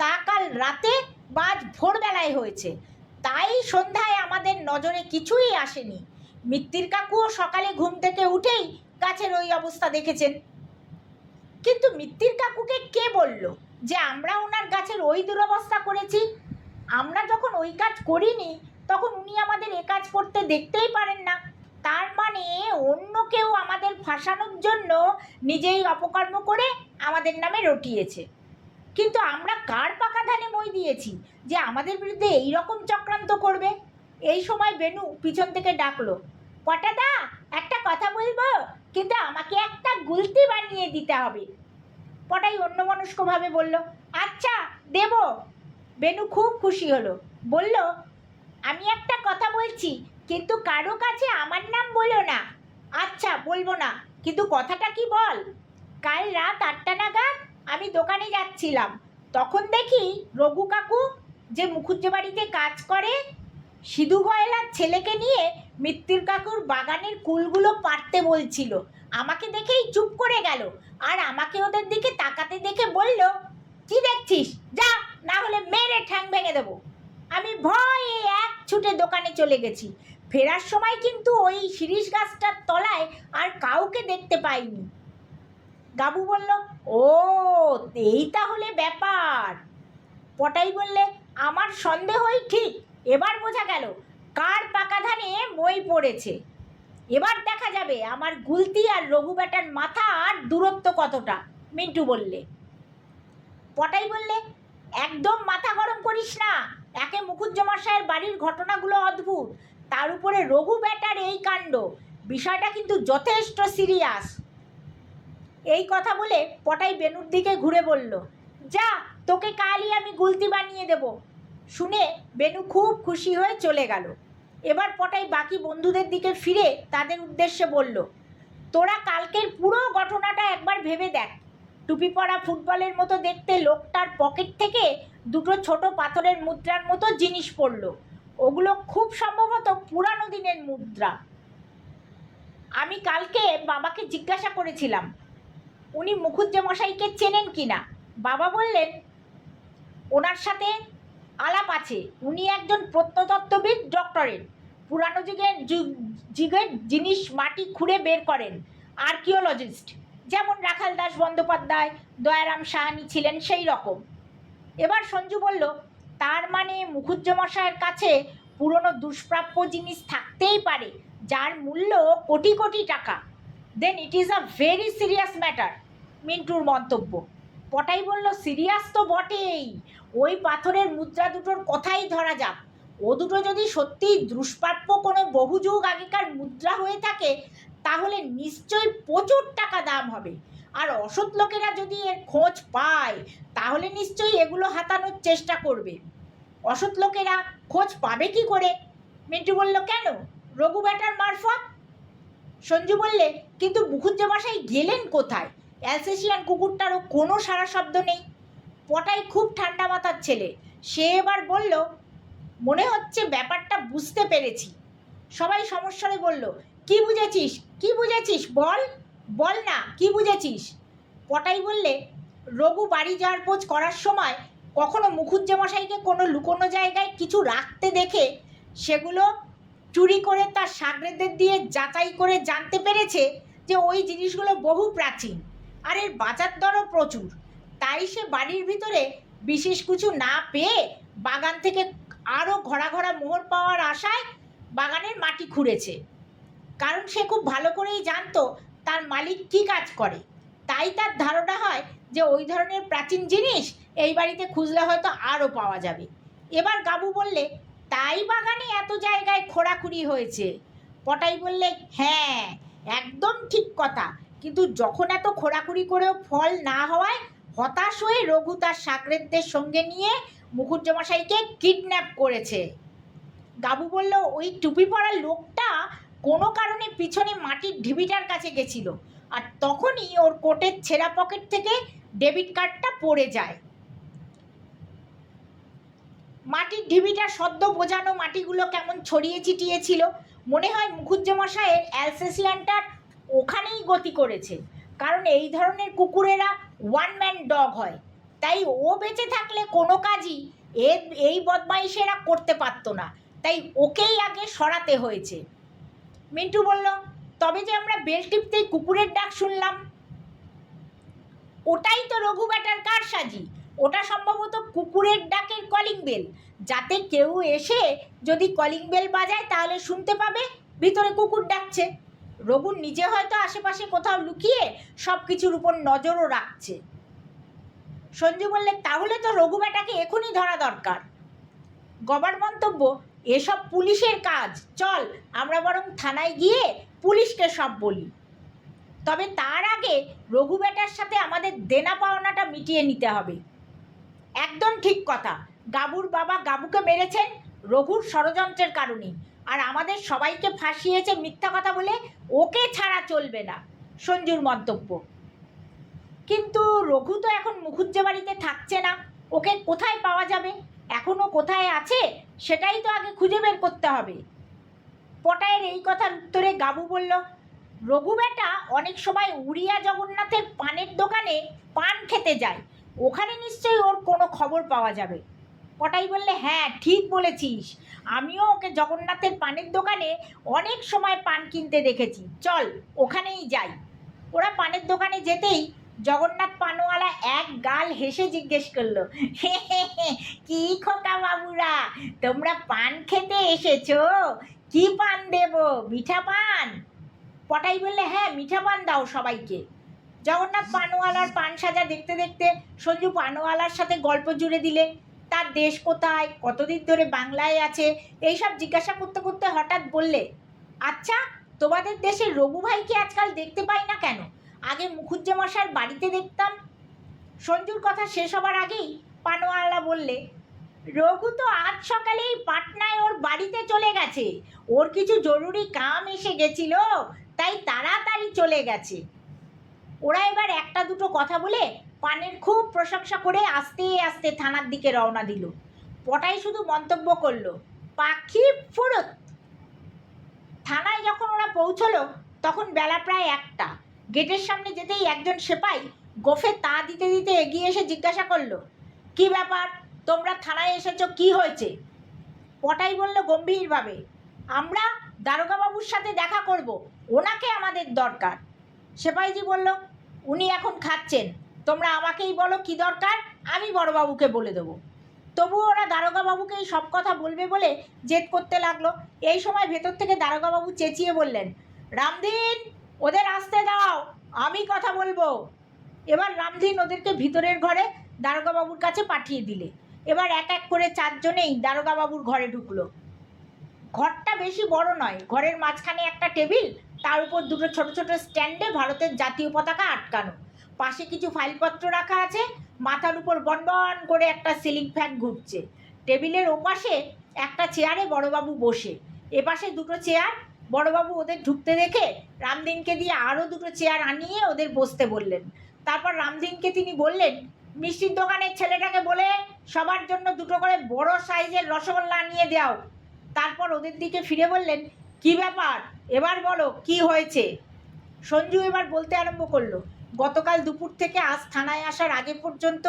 তা কাল রাতে বা আজ ভোরবেলায় হয়েছে, তাই সন্ধ্যায় আমাদের নজরে কিছুই আসেনি। মিত্তির কাকুও সকালে ঘুম থেকে উঠেই গাছের ওই অবস্থা দেখেছেন। কিন্তু মিত্তির কাকুকে কে বলল যে আমরা ওনার গাছের ওই দুরবস্থা করেছি? আমরা যখন ওই কাজ করিনি তখন উনি আমাদের এ কাজ করতে দেখতেই পারেন না। তার মানে অন্য কেউ আমাদের ফাঁসানোর জন্য নিজেই অপকর্ম করে আমাদের নামে রটিয়েছে। কিন্তু আমরা কার পাকা ধানে মই দিয়েছি যে আমাদের বিরুদ্ধে এই রকম চক্রান্ত করবে? এই সময় বেনু পিছন থেকে ডাকলো, পটাদা একটা কথা বলবো, কিন্তু আমাকে একটা গুলতি বানিয়ে দিতে হবে। পটাই অন্যমনস্কভাবে বলল, আচ্ছা দেব। বেনু খুব খুশি হলো, বলল, আমি একটা কথা বলছি, কিন্তু কারো কাছে আমার নাম বলো না। আচ্ছা বলবো না, কিন্তু কথাটা কি বল। কাল রাত 8টা নাগাদ আমি দোকানে যাচ্ছিলাম, তখন দেখি রঘু কাকু যে মুখুজ্জে বাড়িতে কাজ করে সিধু গয়লার ছেলেকে নিয়ে মিত্তির কাকুর বাগানের কুলগুলো পাড়তে বলছিল। আমাকে দেখেই চুপ করে গেল, আর আমাকে ওদের দিকে তাকাতে দেখে বলল, কি দেখছিস, যা, না হলে মেরে ঠ্যাং ভেঙে দেবো। আমি ভয়ে এক ছুটে দোকানে চলে গেছি। ফেরার সময় কিন্তু ওই শিরীষ গাছটার তলায় আর কাউকে দেখতে পাইনি। গাবু বলল, ও এই তাহলে ব্যাপার। পটাই বললে, আমার সন্দেহই ঠিক, এবার বোঝা গেল কার পাকা ধানে মই পড়েছে। এবার দেখা যাবে আমার গুলতি আর রঘু বেটার মাথার দূরত্ব কতটা। মিন্টু বললে। পটাই বললে, একদম মাথা গরম করিস না, একে মুখুজ্জেমশায়ের বাড়ির ঘটনাগুলো অদ্ভুত, তার উপরে রঘু বেটার এই কাণ্ড, বিষয়টা কিন্তু যথেষ্ট সিরিয়াস। এই কথা বলে পটাই বেনুর দিকে ঘুরে বলল, যা, তোকে কালই আমি গুলতি বানিয়ে দেব। শুনে বেনু খুব খুশি হয়ে চলে গেল। এবার পটাই বাকি বন্ধুদের দিকে ফিরে তাদের উদ্দেশ্যে বলল, তোরা কালকের পুরো ঘটনাটা একবার ভেবে দেখ। টুপি পরা ফুটবলের মতো দেখতে লোকটার পকেট থেকে দুটো ছোট পাথরের মুদ্রার মতো জিনিস পড়ল। ওগুলো খুব সম্ভবত পুরানো দিনের মুদ্রা। আমি কালকে বাবাকে জিজ্ঞাসা করেছিলাম উনি মুখুজ্জেমশাইকে চেনেন কিনা। বাবা বললেন ওনার সাথে আলাপ আছে, উনি একজন প্রত্নতত্ত্ববিদ, ডক্টরেট, পুরানো যুগের জিনিস মাটি খুঁড়ে বের করেন, আর্কিওলজিস্ট, যেমন রাখাল দাস বন্দ্যোপাধ্যায়, দয়ারাম সাহানি ছিলেন সেই রকম। এবার সঞ্জু বলল, তার মানে মুখুজ্জেমশাইয়ের কাছে পুরনো দুষ্প্রাপ্য জিনিস থাকতেই পারে যার মূল্য কোটি কোটি টাকা। Then it is a very serious matter, মিন্টুর মন্তব্য। পটাই বলল, সিরিয়াস তো বটেই, ওই পাথরের মুদ্রা দুটোর কথাই ধরা যাক। ও দুটো যদি সত্যিই দুষ্প্রাপ্য কোনো বহুযুগ আগেকার মুদ্রা হয়ে থাকে তাহলে নিশ্চয়ই প্রচুর টাকা দাম হবে। আর অসৎ লোকেরা যদি এর খোঁজ পায় তাহলে নিশ্চয়ই এগুলো হাতানোর চেষ্টা করবে। অসৎ লোকেরা খোঁজ পাবে কি করে? মিন্টু বলল, কেন, রঘু ব্যাটার মারফত। সঞ্জু বললে, কিন্তু মুখুজ্জেমশাই গেলেন কোথায়? অ্যালসেশিয়ান কুকুরটারও কোনো সারা শব্দ নেই। পটাই খুব ঠান্ডা মাথার ছেলে, সে এবার বলল, মনে হচ্ছে ব্যাপারটা বুঝতে পেরেছি। সবাই সমস্যারে বলল, কি বুঝেছিস, কি বুঝেছিস, বল বল না, কি বুঝেছিস? পটাই বললে, রঘু বাড়ি যাওয়ার পোজ করার সময় কখনো মুখুজ্জেমশাইকে কোনো লুকোনো জায়গায় কিছু রাখতে দেখে সেগুলো চুরি করে তার সাগরেদের দিয়ে যাচাই করে জানতে পেরেছে যে ওই জিনিসগুলো বহু প্রাচীন আর এর বাজার দরও প্রচুর। তাই সে বাড়ির ভিতরে বিশেষ কিছু না পেয়ে বাগান থেকে আরও ঘরা ঘরা মোহর পাওয়ার আশায় বাগানের মাটি খুঁড়েছে। কারণ সে খুব ভালো করেই জানতো তার মালিক কী কাজ করে। তাই তার ধারণা হয় যে ওই ধরনের প্রাচীন জিনিস এই বাড়িতে খুঁজলে হয়তো আরও পাওয়া যাবে। এবার গাবু বললে, তাই বাগানে এত জায়গায় খোঁড়াখুড়ি হয়েছে। পটাই বললে, হ্যাঁ, একদম ঠিক কথা, কিন্তু যখন এত খোঁড়াখুড়ি করেও ফল না হওয়ায় হতাশ হয়ে রঘু তার সাগরেদদের সঙ্গে নিয়ে মুখুজ্জেমশাইকে কিডন্যাপ করেছে। গাবু বলল, ওই টুপি পরা লোকটা কোনো কারণে পিছনে মাটির ঢিবিটার কাছে গেছিল আর তখনই ওর কোটের ছেঁড়া পকেট থেকে ডেবিট কার্ডটা পড়ে যায়। মাটির ঢিবিটা সদ্য বোঝানো মাটিগুলো কেমন ছড়িয়ে ছিটিয়ে ছিল। মনে হয় মুখুজ্জেমশাইয়ের অ্যালসেশিয়ানটার ওখানেই গতি করেছে, কারণ এই ধরনের কুকুরেরা ওয়ান ম্যান ডগ হয়। তাই ও বেঁচে থাকলে কোনো কাজই এই বদমাইশেরা করতে পারতো না, তাই ওকেই আগে সরাতে হয়েছে। মিন্টু বলল, তবে যে আমরা বেল টিপতেই কুকুরের ডাক শুনলাম, ওটাই তো রঘু ব্যাটার কারসাজি। ওটা সম্ভবত কুকুরের ডাকের কলিং বেল, যাতে কেউ এসে যদি কলিং বেল বাজায় তাহলে শুনতে পাবে ভিতরে কুকুর ডাকছে। রঘু নিজে হয়তো আশেপাশে কোথাও লুকিয়ে সব কিছুর উপর নজরও রাখছে। সঞ্জু বললে, তাহলে তো রঘু ব্যাটাকে এখনই ধরা দরকার। গবার মন্তব্য, এসব পুলিশের কাজ, চল আমরা বরং থানায় গিয়ে পুলিশকে সব বলি। তবে তার আগে রঘু ব্যাটার সাথে আমাদের দেনা পাওনাটা মিটিয়ে নিতে হবে। একদম ঠিক কথা, গাবুর বাবা গাবুকে মেরেছেন রঘুর ষড়যন্ত্রের কারণেই, আর আমাদের সবাইকে ফাঁসিয়েছে মিথ্যা কথা বলে, ওকে ছাড়া চলবে না, সঞ্জুর মন্তব্য। কিন্তু রঘু তো এখন মুখুজ্জে বাড়িতে থাকছে না, ওকে কোথায় পাওয়া যাবে? এখনও কোথায় আছে সেটাই তো আগে খুঁজে বের করতে হবে। পটায়ের এই কথার উত্তরে গাবু বলল, রঘু বেটা অনেক সময় উড়িয়া জগন্নাথের পানের দোকানে পান খেতে যায়, ওখানে নিশ্চয়ই ওর কোনো খবর পাওয়া যাবে। পটাই বললে, হ্যাঁ ঠিক বলেছিস, আমিও ওকে জগন্নাথের পানের দোকানে অনেক সময় পান কিনতে দেখেছি, চল ওখানেই যাই। ওরা পানের দোকানে যেতেই জগন্নাথ পানওয়ালা এক গাল হেসে জিজ্ঞেস করলো, হে হে হে, কি খোকা বাবুরা, তোমরা পান খেতে এসেছো? কি পান দেব, মিঠা পান? পটাই বললে, হ্যাঁ মিঠা পান দাও সবাইকে। জগন্নাথ পানওয়ালার পান সাজা দেখতে দেখতে সঞ্জু পানওয়ালার সাথে গল্প জুড়ে দিলে। তার দেশ কোথায়, কতদিন ধরে বাংলায় আছে, এইসব জিজ্ঞাসা করতে করতে হঠাৎ বললে, আচ্ছা তোমাদের দেশের রঘু ভাইকে আজকাল দেখতে পাই না কেন? আগে মুখুজ্জেমশাইয়ের বাড়িতে দেখতাম। সঞ্জুর কথা শেষ হবার আগেই পানওয়ালা বললে, রঘু তো আজ সকালেই পাটনায় ওর বাড়িতে চলে গেছে, ওর কিছু জরুরি কাম এসে গেছিল, তাই তাড়াতাড়ি চলে গেছে। ওরা এবার একটা দুটো কথা বলে পানের খুব প্রশংসা করে আস্তে আস্তে থানার দিকে রওনা দিল। পটাই শুধু মন্তব্য করলো, পাখি ফুরুত। থানায় যখন ওরা পৌঁছলো তখন বেলা প্রায় 1টা। গেটের সামনে যেতেই একজন সেপাই গোফে তা দিতে দিতে এগিয়ে এসে জিজ্ঞাসা করলো, কি ব্যাপার, তোমরা থানায় এসেছো, কি হয়েছে? পটাই বলল গম্ভীরভাবে, আমরা দারোগাবাবুর সাথে দেখা করব, ওনাকে আমাদের দরকার। সেপাইজি বলল, উনি এখন খাচ্ছেন, তোমরা আমাকেই বলো কি দরকার, আমি বড়বাবুকে বলে দেবো। তবুও ওরা দারোগাবাবুকে এই সব কথা বলবে বলে জেদ করতে লাগলো। এই সময় ভেতর থেকে দারোগাবাবু চেঁচিয়ে বললেন, রামদিন, ওদের আসতে দাও, আমি কথা বলবো। এবার রামদিন ওদেরকে ভিতরের ঘরে দারোগাবাবুর কাছে পাঠিয়ে দিলে। এবার এক এক করে চারজনেই দারোগাবাবুর ঘরে ঢুকলো। ঘরটা বেশি বড় নয়, ঘরের মাঝখানে একটা টেবিল, তার উপর দুটো ছোট ছোট স্ট্যান্ডে ভারতের জাতীয় পতাকা আটকানো, পাশে কিছু ফাইলপত্র রাখা আছে, মাথার উপর বনবন করে একটা সিলিং ফ্যান ঘুরছে। টেবিলের ওপাশে একটা চেয়ারে বড়বাবু বসে, এপাশে দুটো চেয়ার। বড়বাবু ওদের ঢুকতে দেখে রামদিনকে দিয়ে আরও দুটো চেয়ার আনিয়ে ওদের বসতে বললেন। তারপর রামদিনকে তিনি বললেন, মিষ্টির দোকানের ছেলেটাকে বলে সবার জন্য দুটো করে বড় সাইজের রসগোল্লা আনিয়ে দাও। তারপর ওদের দিকে ফিরে বললেন, কি ব্যাপার, এবার বলো কি হয়েছে। সঞ্জু এবার বলতে আরম্ভ করলো, গতকাল দুপুর থেকে আজ থানায় আসার আগে পর্যন্ত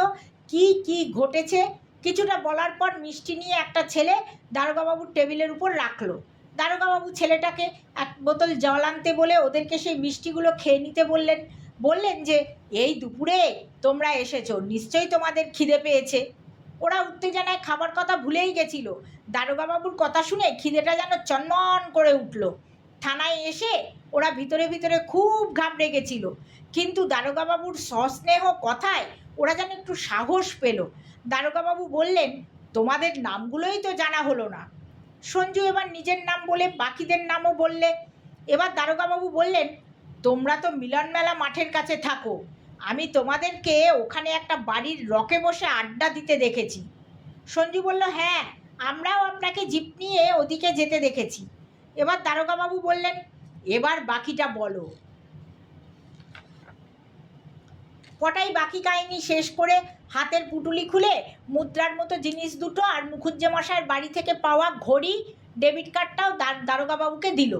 কি কি ঘটেছে। কিছুটা বলার পর মিষ্টি নিয়ে একটা ছেলে দারোগাবাবুর টেবিলের উপর রাখলো। দারোগাবাবু ছেলেটাকে এক বোতল জল আনতে বলে ওদেরকে সেই মিষ্টিগুলো খেয়ে নিতে বললেন। বললেন যে, এই দুপুরে তোমরা এসেছো, নিশ্চয়ই তোমাদের খিদে পেয়েছে। ওরা উত্তেজনায় খাবার কথা ভুলেই গেছিল। দারোগাবাবুর কথা শুনে খিদেটা যেন চনমন করে উঠল। থানায় এসে ওরা ভিতরে ভিতরে খুব ঘাবড়ে গেছিল, কিন্তু দারোগাবাবুর সস্নেহ কথায় ওরা যেন একটু সাহস পেল। দারোগাবাবু বললেন, তোমাদের নামগুলোই তো জানা হলো না। সঞ্জু এবার নিজের নাম বলে বাকিদের নামও বললে। এবার দারোগাবাবু বললেন, তোমরা তো মিলন মেলা মাঠের কাছে থাকো, আমি তোমাদেরকে ওখানে একটা বাড়ির রকে বসে আড্ডা দিতে দেখেছি। সঞ্জু বলল, হ্যাঁ, আমরাও আপনাকে জিপ নিয়ে ওদিকে যেতে দেখেছি। এবার দারোগাবাবু বললেন, এবার বাকিটা বলো। পটাই বাকি কাহিনী শেষ করে হাতের পুটুলি খুলে মুদ্রার মতো জিনিস দুটো আর মুখুজ্জেমশাইয়ের বাড়ি থেকে পাওয়া ঘড়ি, ডেবিট কার্ডটাও দারোগাবাবুকে দিল।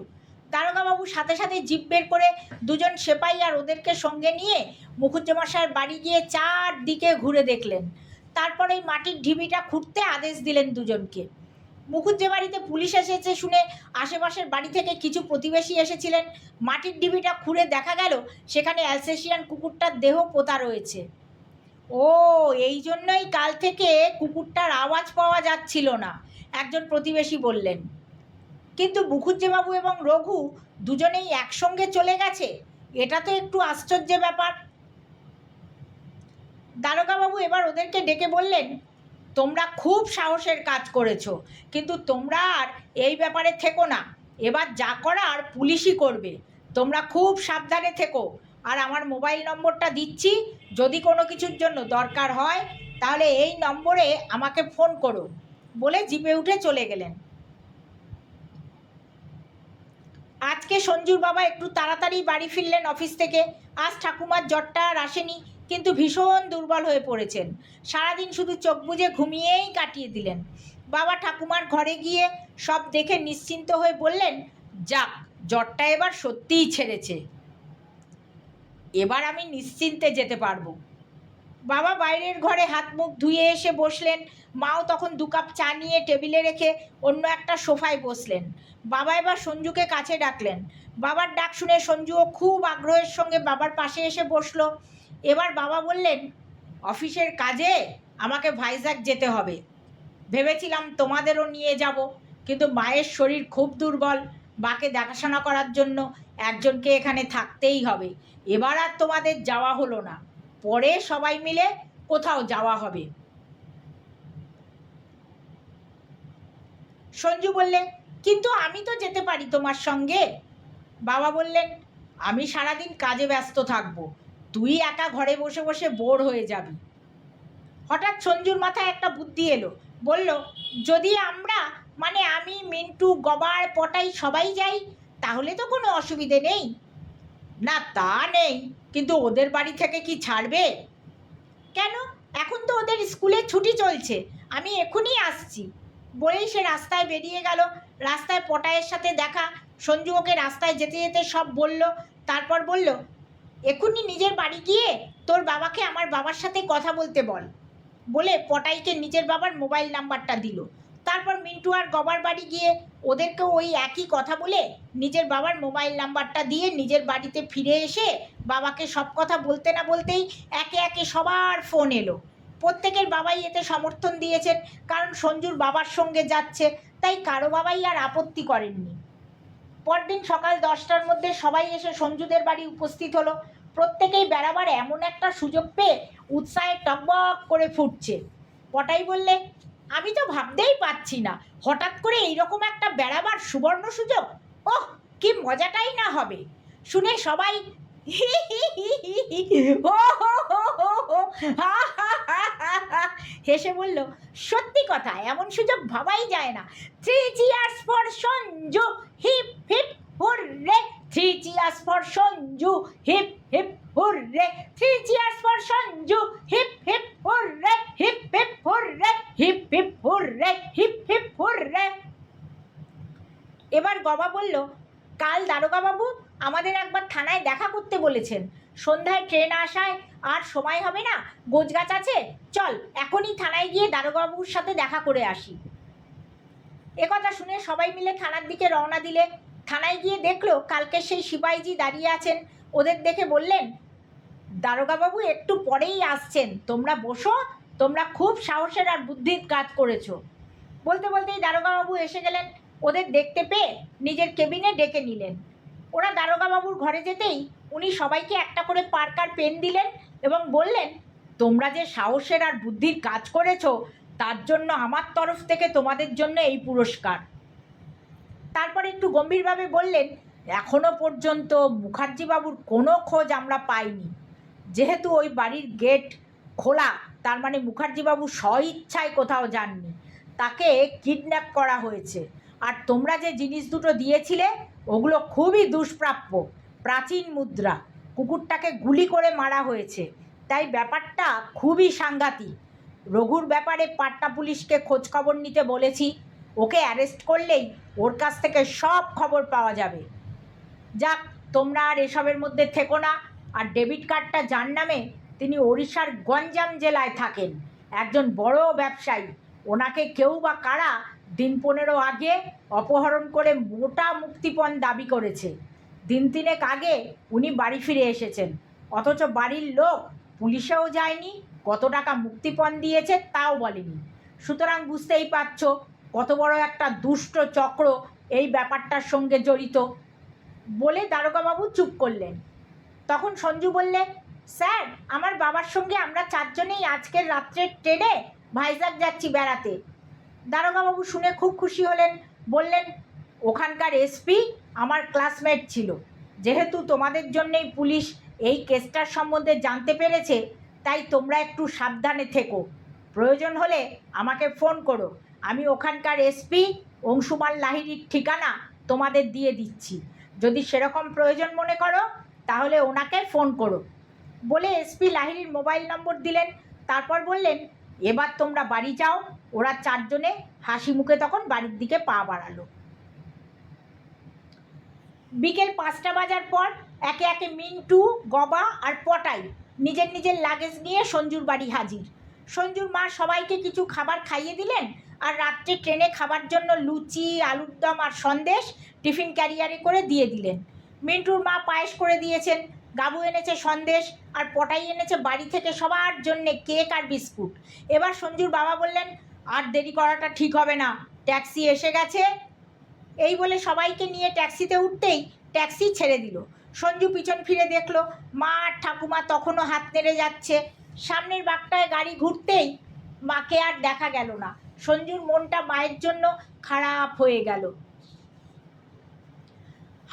দারোগাবাবু সাথে সাথে জিপ বের করে দুজন সেপাই আর ওদেরকে সঙ্গে নিয়ে মুখুজ্জেমশাইয়ের বাড়ি গিয়ে চারদিকে ঘুরে দেখলেন। তারপরে এই মাটির ঢিবিটা খুঁড়তে আদেশ দিলেন দুজনকে। মুখুজ্জে বাড়িতে পুলিশ এসেছে শুনে আশেপাশের বাড়ি থেকে কিছু প্রতিবেশী এসেছিলেন। মাটির ঢিবিটা খুঁড়ে দেখা গেল সেখানে অ্যালসেশিয়ান কুকুরটার দেহ পোতা রয়েছে। ও, এই জন্যই কাল থেকে কুকুরটার আওয়াজ পাওয়া যাচ্ছিল না, একজন প্রতিবেশী বললেন। কিন্তু মুখুজ্জেবাবু এবং রঘু দুজনেই একসঙ্গে চলে গেছে, এটা তো একটু আশ্চর্যের ব্যাপার। দারোগাবাবু এবার ওদেরকে ডেকে বললেন, তোমরা খুব সাহসের কাজ করেছো, কিন্তু তোমরা আর এই ব্যাপারে থেকো না, এবার যা করার পুলিশই করবে। তোমরা খুব সাবধানে থেকো, আর আমার মোবাইল নম্বরটা দিচ্ছি, যদি কোনো কিছুর জন্য দরকার হয় তাহলে এই নম্বরে আমাকে ফোন করো, বলে জিপে উঠে চলে গেলেন। আজকে সঞ্জুর বাবা একটু তাড়াতাড়ি বাড়ি ফিরলেন অফিস থেকে। আজ ঠাকুমার জ্বরটা আর আসেনি, কিন্তু ভীষণ দুর্বল হয়ে পড়েছেন। সারাদিন শুধু চোখ বুজে ঘুমিয়েই কাটিয়ে দিলেন। বাবা ঠাকুমার ঘরে গিয়ে সব দেখে নিশ্চিন্ত হয়ে বললেন, যাক, জ্বরটা এবার সত্যিই ছেড়েছে, এবার আমি নিশ্চিন্তে যেতে পারবো। বাবা বাইরের ঘরে হাত মুখ ধুয়ে এসে বসলেন। মাও তখন 2 কাপ চা নিয়ে টেবিলে রেখে অন্য একটা সোফায় বসলেন। বাবা এবার সঞ্জুকে কাছে ডাকলেন। বাবার ডাক শুনে সঞ্জুও খুব আগ্রহের সঙ্গে বাবার পাশে এসে বসলো। এবার বাবা বললেন, অফিসের কাজে আমাকে ভাইজ্যাগ যেতে হবে, ভেবেছিলাম তোমাদেরও নিয়ে যাব, কিন্তু মায়ের শরীর খুব দুর্বল, মাকে দেখাশোনা করার জন্য একজনকে এখানে থাকতেই হবে। এবার আর তোমাদের যাওয়া হলো না, পরে সবাই মিলে কোথাও যাওয়া হবে। সঞ্জু বললে, কিন্তু আমি তো যেতে পারি তোমার সঙ্গে। বাবা বললেন, আমি সারাদিন কাজে ব্যস্ত থাকবো, তুই একা ঘরে বসে বসে বোর হয়ে যাবি। হঠাৎ সঞ্জুর মাথায় একটা বুদ্ধি এলো। বলল, যদি আমরা, মানে আমি, মিন্টু, গবার, পটাই সবাই যাই, তাহলে তো কোনো অসুবিধে নেই। না, তা নেই, কিন্তু ওদের বাড়ি থেকে কি ছাড়বে? কেন, এখন তো ওদের স্কুলে ছুটি চলছে, আমি এখনই আসছি, বলেই সে রাস্তায় বেরিয়ে গেল। রাস্তায় পটায়ের সাথে দেখা। সঞ্জু ওকে রাস্তায় যেতে যেতে সব বলল। তারপর বলল, এখনই নিজের বাড়ি গিয়ে তোর বাবাকে আমার বাবার সাথে কথা বলতে বল, বলে পটাইকে নিজের বাবার মোবাইল নাম্বারটা দিল। তারপর মিন্টু আর গবার বাড়ি গিয়ে ওদেরকে ওই একই কথা বলে নিজের বাবার মোবাইল নাম্বারটা দিয়ে নিজের বাড়িতে ফিরে এসে বাবাকে সব কথা বলতে না বলতেই একে একে সবার ফোন এলো। প্রত্যেকের বাবাই এতে সমর্থন দিয়েছেন, কারণ সঞ্জুর বাবার সঙ্গে যাচ্ছে, তাই কারো বাবাই আর আপত্তি করেননি। পরদিন সকাল 10টার মধ্যে সবাই এসে সঞ্জুদের বাড়ি উপস্থিত হলো। প্রত্যেকেই বেড়াবার এমন একটা সুযোগ পেয়ে উৎসাহে টকবক করে ফুটছে। পটাই বললে, আমি তো ভাবতেই পারছি না, হঠাৎ করে এইরকম একটা বেড়াবার সুবর্ণ সুযোগ। ওহ, কি মজাটাই না হবে। শুনে সবাই হেসে বলল, সত্যি কথা, এমন সুযোগ ভাবাই যায় না। 3 cheers for Sanju, hip hip hurray. 3 cheers for Sanju, hip hip hurray. 3 cheers for Sanju, hip hip hurray, hip hip hurray, hip hip hurray, hip hip hurray. এবার গবা বলল, কাল দারোগাবাবু আমাদের একবার থানায় দেখা করতে বলেছেন। সন্ধ্যায় ট্রেন আসায় আর সময় হবে না, গোছগাছ আছে, চল এখনই থানায় গিয়ে দারোগাবাবুর সাথে দেখা করে আসি। একথা শুনে সবাই মিলে থানার দিকে রওনা দিলে। থানায় গিয়ে দেখলো কালকে সেই সিপাহীজি দাঁড়িয়ে আছেন। ওদের দেখে বললেন, দারোগাবাবু একটু পরেই আসছেন, তোমরা বসো, তোমরা খুব সাহসের আর বুদ্ধির কাজ করেছো। বলতে বলতেই দারোগাবাবু এসে গেলেন। ওদের দেখতে পেয়ে নিজের কেবিনে ডেকে নিলেন। ওরা দারোগাবাবুর ঘরে যেতেই উনি সবাইকে একটা করে পার্কার পেন দিলেন এবং বললেন, তোমরা যে সাহসের আর বুদ্ধির কাজ করেছো তার জন্য আমার তরফ থেকে তোমাদের জন্য এই পুরস্কার। তারপর একটু গম্ভীরভাবে বললেন, এখনো পর্যন্ত মুখার্জিবাবুর কোনো খোঁজ আমরা পাইনি। যেহেতু ওই বাড়ির গেট খোলা, তার মানে মুখার্জিবাবু স্বইচ্ছায় কোথাও যাননি, তাকে কিডন্যাপ করা হয়েছে। আর তোমরা যে জিনিস দুটো দিয়েছিলে ওগুলো খুবই দুষ্প্রাপ্য, প্রাচীন মুদ্রা। কুকুরটাকে গুলি করে মারা হয়েছে, তাই ব্যাপারটা খুবই সাংঘাতিক। রঘুর ব্যাপারে পাট্টা পুলিশকে খোঁজ খবর নিতে বলেছি, ওকে অ্যারেস্ট করলেই ওর কাছ থেকে সব খবর পাওয়া যাবে। যাক, তোমরা আর এসবের মধ্যে থেকো না। আর ডেবিট কার্ডটা যার নামে, তিনি ওড়িশার গঞ্জাম জেলায় থাকেন, একজন বড় ব্যবসায়ী। ওনাকে কেউ বা কারা দিন 15 আগে অপহরণ করে মোটা মুক্তিপণ দাবি করেছে। দিন 3 আগে উনি বাড়ি ফিরে এসেছেন, অথচ বাড়ির লোক পুলিশেও যায়নি, কত টাকা মুক্তিপণ দিয়েছে তাও বলেনি। সুতরাং বুঝতেই পারছ কত বড় একটা দুষ্ট চক্র এই ব্যাপারটার সঙ্গে জড়িত। বলে দারোগাবাবু চুপ করলেন। তখন সঞ্জু বললে, স্যার, আমার বাবার সঙ্গে আমরা 4 জনেই আজকের রাত্রের ট্রেনে ভাইজাগ যাচ্ছি বেড়াতে। দারোগাবাবু শুনে খুব খুশি হলেন। বললেন, ওখানকার এসপি আমার ক্লাসমেট ছিল। যেহেতু তোমাদের জন্যেই পুলিশ এই কেসটার সম্বন্ধে জানতে পেরেছে, তাই তোমরা একটু সাবধানে থেকো। প্রয়োজন হলে আমাকে ফোন করো, আমি ওখানকার এসপি অংশুমান লাহিড়ির ঠিকানা তোমাদের দিয়ে দিচ্ছি। যদি সেরকম প্রয়োজন মনে করো তাহলে ওনাকে ফোন করো। বলে এসপি লাহিড়ির মোবাইল নম্বর দিলেন। তারপর বললেন, এবার তোমরা বাড়ি যাও। ওরা 4 জনে হাসি মুখে তখন বাড়ির দিকে পা বাড়ালো। বিকেল 5টা বাজার পর একে একে মিন্টু, গবা আর পটাই নিজের নিজের লাগেজ নিয়ে সঞ্জুর বাড়ি হাজির। সঞ্জুর মা সবাইকে কিছু খাবার খাইয়ে দিলেন, আর রাত্রে ট্রেনে খাবার জন্য লুচি, আলুর দম আর সন্দেশ টিফিন ক্যারিয়ারে করে দিয়ে দিলেন। মিন্টুর মা পায়েস করে দিয়েছেন, গাবু এনেছে সন্দেশ, আর পটাই এনেছে বাড়ি থেকে সবার জন্যে কেক আর বিস্কুট। এবার সঞ্জুর বাবা বললেন, আর দেরি করাটা ঠিক হবে না, ট্যাক্সি এসে গেছে। এই বলে সবাইকে নিয়ে ট্যাক্সিতে উঠতেই ট্যাক্সি ছেড়ে দিল। সঞ্জু পিছন ফিরে দেখলো মা আর ঠাকুমা তখনও হাত নেড়ে যাচ্ছে। সামনের বাঁকটায় গাড়ি ঘুরতেই মাকে আর দেখা গেল না। সঞ্জুর মনটা মায়ের জন্য খারাপ হয়ে গেল।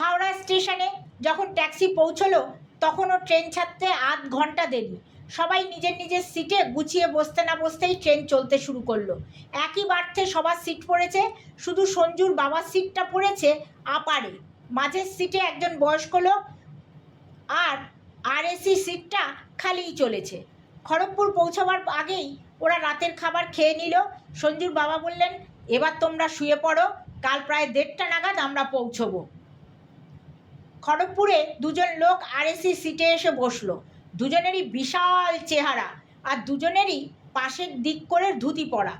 হাওড়া স্টেশনে যখন ট্যাক্সি পৌঁছলো তখনও ট্রেন ছাড়তে আধ ঘন্টা দেরি। সবাই নিজের নিজের সিটে গুছিয়ে বসতে না বসতেই ট্রেন চলতে শুরু করলো। একই বার্থে সবার সিট পড়েছে, শুধু সঞ্জুর বাবার সিটটা পড়েছে আপারে। মাঝের সিটে একজন বয়স্ক লোক, আর এসি সিটটা খালিই চলেছে। খড়গপুর পৌঁছাবার আগেই ওরা রাতের খাবার খেয়ে নিল। সঞ্জুর বাবা বললেন, এবার তোমরা শুয়ে পড়ো, কাল প্রায় 1:30 নাগাদ আমরা পৌঁছবো। খড়গপুরে 2 জন লোক আরএসি সিটে এসে বসলো। দুজনেরই বিশাল চেহারা, আর দুজনেরই পাশের দিক করে ধুতি পরা।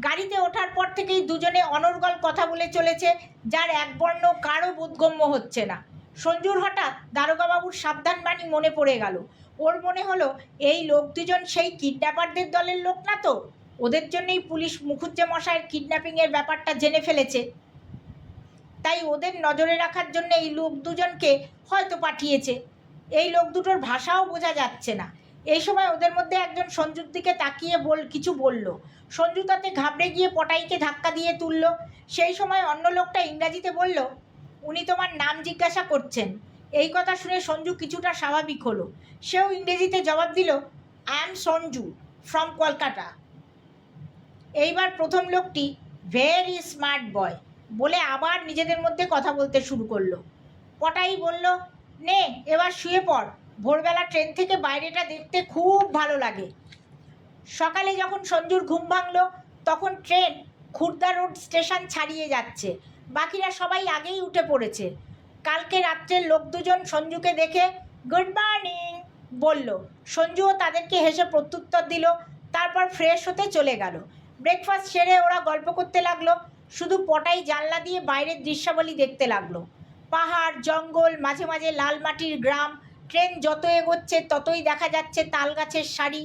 গাড়িতে ওঠার পর থেকেই দুজনে অনর্গল কথা বলে চলেছে, যার একবর্ণ কারো বোধগম্য হচ্ছে না। সঞ্জুর হঠাৎ দারোগাবাবুর সাবধান বাণী মনে পড়ে গেল। ওর মনে হলো এই লোক দুজন সেই কিডন্যাপারদের দলের লোক না তো, ওদের জন্যই পুলিশ মুখুজ্জে মশাইয়ের কিডন্যাপিংয়ের ব্যাপারটা জেনে ফেলেছে, তাই ওদের নজরে রাখার জন্য এই লোক দুজনকে হয়তো পাঠিয়েছে। এই লোক দুটোর ভাষাও বোঝা যাচ্ছে না। এই সময় ওদের মধ্যে একজন সঞ্জুর দিকে তাকিয়ে কিছু বলল। সঞ্জু তাতে ঘাবড়ে গিয়ে পটাইকে ধাক্কা দিয়ে তুলল। সেই সময় অন্য লোকটা ইংরাজিতে বলল, উনি তোমার নাম জিজ্ঞাসা করছেন। এই কথা শুনে সঞ্জু কিছুটা স্বাভাবিক হলো। সেও ইংরেজিতে জবাব দিল, I am Sanju from Kolkata. এইবার প্রথম লোকটি ভেরি স্মার্ট বয় বলে আবার নিজেদের মধ্যে কথা বলতে শুরু করলো। পটাই বলল, নে এবার শুয়ে পড়, ভোরবেলা ট্রেন থেকে বাইরেটা দেখতে খুব ভালো লাগে। সকালে যখন সঞ্জুর ঘুম ভাঙল তখন ট্রেন খুর্দা রোড স্টেশন ছাড়িয়ে যাচ্ছে। বাকিরা সবাই আগেই উঠে পড়েছে। কালকে রাত্রের লোক দুজন সঞ্জুকে দেখে গুড মর্নিং বলল। সঞ্জুও তাদেরকে হেসে প্রত্যুত্তর দিল। তারপর ফ্রেশ হতে চলে গেল। ব্রেকফাস্ট সেরে ওরা গল্প করতে লাগলো। শুধু পটাই জানলা দিয়ে বাইরের দৃশ্যাবলী দেখতে লাগলো। পাহাড়, জঙ্গল, মাঝে মাঝে লাল মাটির গ্রাম। ট্রেন যত এগোচ্ছে ততই দেখা যাচ্ছে তাল গাছের সারি।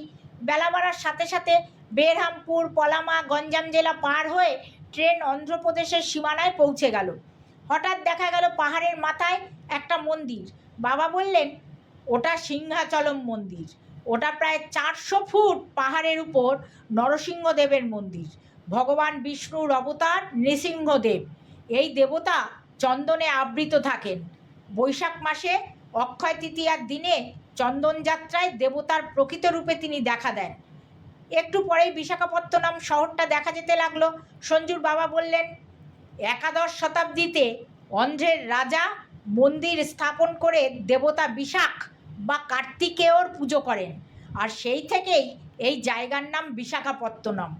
বেলা বাড়ার সাথে সাথে বেরহামপুর, পলামা, গঞ্জাম জেলা পার হয়ে ট্রেন অন্ধ্রপ্রদেশের সীমানায় পৌঁছে গেল। হঠাৎ দেখা গেল পাহাড়ের মাথায় একটা মন্দির। বাবা বললেন, ওটা সিংহাচলম মন্দির। ওটা প্রায় 400 ফুট পাহাড়ের উপর নরসিংহদেবের মন্দির। ভগবান বিষ্ণুর অবতার নৃসিংহদেব। এই দেবতা চন্দনে আবৃত থাকেন। বৈশাখ মাসে অক্ষয় তৃতীয়ার দিনে চন্দন যাত্রায় দেবতার প্রকৃত রূপে তিনি দেখা দেন। একটু পরেই বিশাখাপত্তনম শহরটা দেখা যেতে লাগলো। সঞ্জুর বাবা বললেন, 11 শতাব্দীতে অন্ধ্রের রাজা মন্দির স্থাপন করে দেবতা বিশাখ বা কার্তিকেয়র পুজো করেন, আর সেই থেকেই এই জায়গার নাম বিশাখাপত্তনম।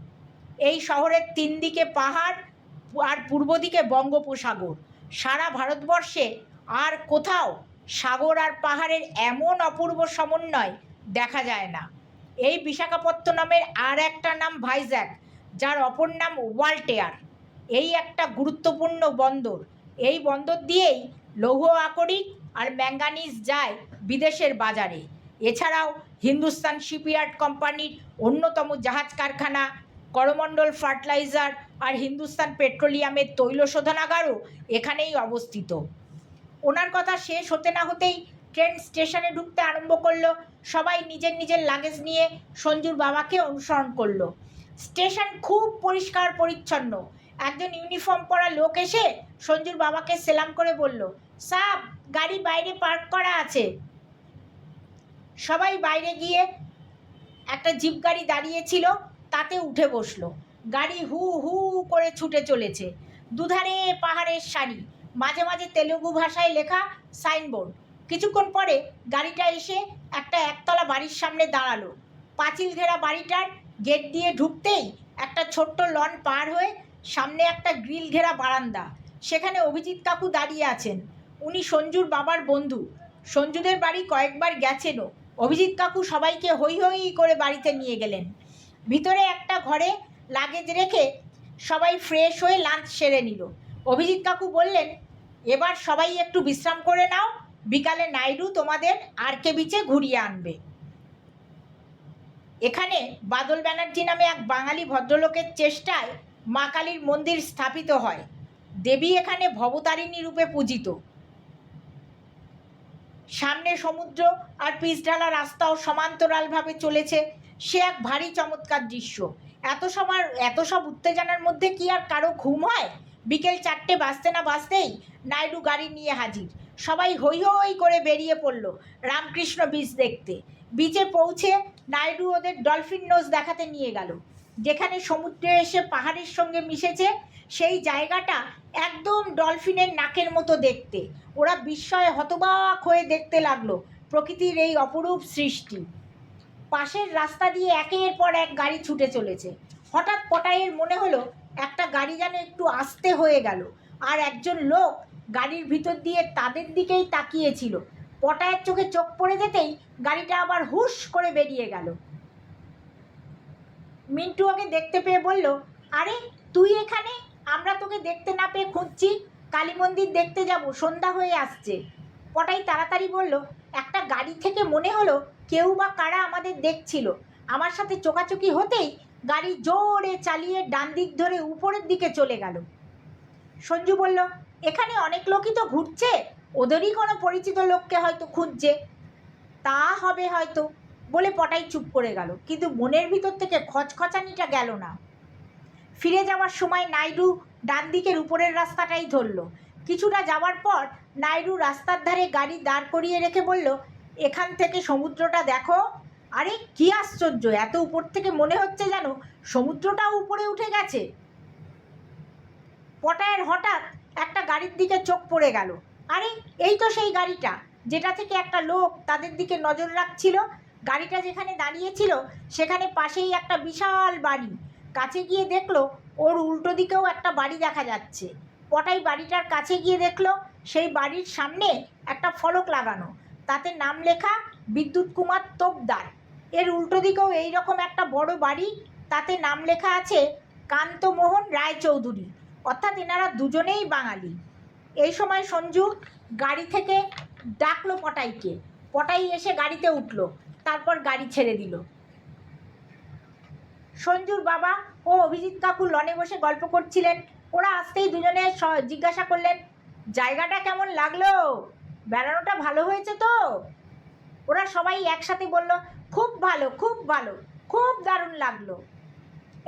এই শহরের 3 দিকে পাহাড় আর পূর্ব দিকে বঙ্গোপসাগর। সারা ভারতবর্ষে আর কোথাও সাগর আর পাহাড়ের এমন অপূর্ব সমন্বয় দেখা যায় না। এই বিশাখাপত্তনমের আর একটা নাম ভাইজ্যাক, যার অপর নাম ওয়ালটেয়ার। এই একটা গুরুত্বপূর্ণ বন্দর। এই বন্দর দিয়েই লৌহ আকরিক আর ম্যাঙ্গানিজ যায় বিদেশের বাজারে। এছাড়াও হিন্দুস্তান শিপইয়ার্ড কোম্পানির অন্যতম জাহাজ কারখানা, করমণ্ডল ফার্টিলাইজার আর হিন্দুস্তান পেট্রোলিয়ামের তৈল শোধনাগারও এখানেই অবস্থিত। ওনার কথা শেষ হতে না হতেই ট্রেন স্টেশনে ঢুকতে আরম্ভ করলো। সবাই নিজের নিজের লাগেজ নিয়ে সঞ্জুর বাবাকে অনুসরণ করলো। স্টেশন খুব পরিষ্কার পরিচ্ছন্ন। একজন ইউনিফর্ম পরা লোক এসে সঞ্জুর বাবাকে সেলাম করে বলল, সাব, গাড়ি বাইরে পার্ক করা আছে। সবাই বাইরে গিয়ে একটা জিপ গাড়ি দাঁড়িয়েছিল, তাতে উঠে বসলো। গাড়ি হু হু করে ছুটে চলেছে। দুধারে পাহাড়ের সারি, মাঝে মাঝে তেলুগু ভাষায় লেখা সাইনবোর্ড। কিছুক্ষণ পরে গাড়িটা এসে একটা একতলা বাড়ির সামনে দাঁড়ালো। পাঁচিল ঘেরা বাড়িটার গেট দিয়ে ঢুকতেই একটা ছোট্ট লন পার হয়ে সামনে একটা গ্রিল ঘেরা বারান্দা। সেখানে অভিজিৎ কাকু দাঁড়িয়ে আছেন। উনি সঞ্জুর বাবার বন্ধু। সঞ্জুদের বাড়ি কয়েকবার গেছেনও। অভিজিৎ কাকু সবাইকে হৈ হৈ করে বাড়িতে নিয়ে গেলেন। ভিতরে একটা ঘরে লাগেজ রেখে সবাই ফ্রেশ হয়ে লাঞ্চ সেরে নিল। অভিজিৎ কাকু বললেন, এবার সবাই একটু বিশ্রাম করে নাও, বিকালে নাইডু তোমাদের আরকে বিচে ঘুরিয়ে আনবে। এখানে বাদল ব্যানার্জি নামে এক বাঙালি ভদ্রলোকের চেষ্টায় মা কালীর মন্দির স্থাপিত হয়। দেবী এখানে ভবতারিণী রূপে পূজিত। সামনে সমুদ্র আর পিচঢালা রাস্তাও সমান্তরালভাবে চলেছে। সে এক ভারী চমৎকার দৃশ্য। এত সব উত্তেজনার মধ্যে কি আর কারো ঘুম হয়? বিকেল 4টে বাজতে না বাজতেই নাইডু গাড়ি নিয়ে হাজির। সবাই হৈ হৈ করে বেরিয়ে পড়ল রামকৃষ্ণ বিচ দেখতে। বিচে পৌঁছে নাইডু ওদের ডলফিন নোজ দেখাতে নিয়ে গেল। যেখানে সমুদ্রে এসে পাহাড়ের সঙ্গে মিশেছে, সেই জায়গাটা একদম ডলফিনের নাকের মতো দেখতে। ওরা বিস্ময়ে হতবাক হয়ে দেখতে লাগলো প্রকৃতির এই অপরূপ সৃষ্টি। পাশের রাস্তা দিয়ে একের পর এক গাড়ি ছুটে চলেছে। হঠাৎ পটাইয়ের মনে হলো একটা গাড়ি যেন একটু আস্তে হয়ে গেল, আর একজন লোক গাড়ির ভিতর দিয়ে তাদের দিকেই তাকিয়েছিল। পটায়ের চোখে চোখ পড়ে যেতেই গাড়িটা আবার হুশ করে বেরিয়ে গেল। মিন্টু ওকে দেখতে পেয়ে বলল, আরে তুই এখানে? আমরা তোকে দেখতে না পেয়ে খুঁজছি। কালী মন্দির দেখতে যাব, সন্ধ্যা হয়ে আসছে। পটাই তাড়াতাড়ি বলল, একটা গাড়ি থেকে মনে হলো কেউ বা কারা আমাদের দেখছিল। আমার সাথে চোকাচোকি হতেই গাড়ি জোরে চালিয়ে ডান দিক ধরে উপরের দিকে চলে গেল। সঞ্জু বলল, এখানে অনেক লোকই তো ঘুরছে, ওদেরই কোনো পরিচিত লোককে হয়তো খুঁজছে। তা হবে হয়তো, বলে পটাই চুপ করে গেল। কিন্তু মনের ভিতর থেকে খচখচানিটা গেল না। ফিরে যাওয়ার সময় নাইডু ডান দিকের উপরের রাস্তাটাই ধরল। কিছুটা যাওয়ার পর নাইডু রাস্তার ধারে গাড়ি দাঁড় করিয়ে রেখে বলল, এখান থেকে সমুদ্রটা দেখো। আরে কি আশ্চর্য, এত উপর থেকে মনে হচ্ছে যেন সমুদ্রটাও উপরে উঠে গেছে। পটায়ের হঠাৎ একটা গাড়ির দিকে চোখ পড়ে গেল। আরে এই তো সেই গাড়িটা, যেটা থেকে একটা লোক তাদের দিকে নজর রাখছিল। গাড়িটা যেখানে দাঁড়িয়েছিল সেখানে পাশেই একটা বিশাল বাড়ি। কাছে গিয়ে দেখলো ওর উল্টো দিকেও একটা বাড়ি দেখা যাচ্ছে। পটাই বাড়িটার কাছে গিয়ে দেখলো সেই বাড়ির সামনে একটা ফলক লাগানো, তাতে নাম লেখা বিদ্যুৎ কুমার তোপদার। এর উল্টো দিকেও এইরকম একটা বড় বাড়ি, তাতে নাম লেখা আছে কান্তমোহন রায়চৌধুরী। অর্থাৎ এনারা দুজনেই বাঙালি। এই সময় সঞ্জু গাড়ি থেকে ডাকলো পটাইকে। পটাই এসে গাড়িতে উঠলো, তারপর গাড়ি ছেড়ে দিল। সঞ্জুর বাবা ও অভিজিৎ কাকু লনে বসে গল্প করছিলেন। ওরা আসতেই দুজনে জিজ্ঞাসা করলেন, জায়গাটা কেমন লাগলো? বেড়ানোটা ভালো হয়েছে তো? ওরা সবাই একসাথে বলল, খুব ভালো, খুব ভালো, খুব দারুণ লাগলো।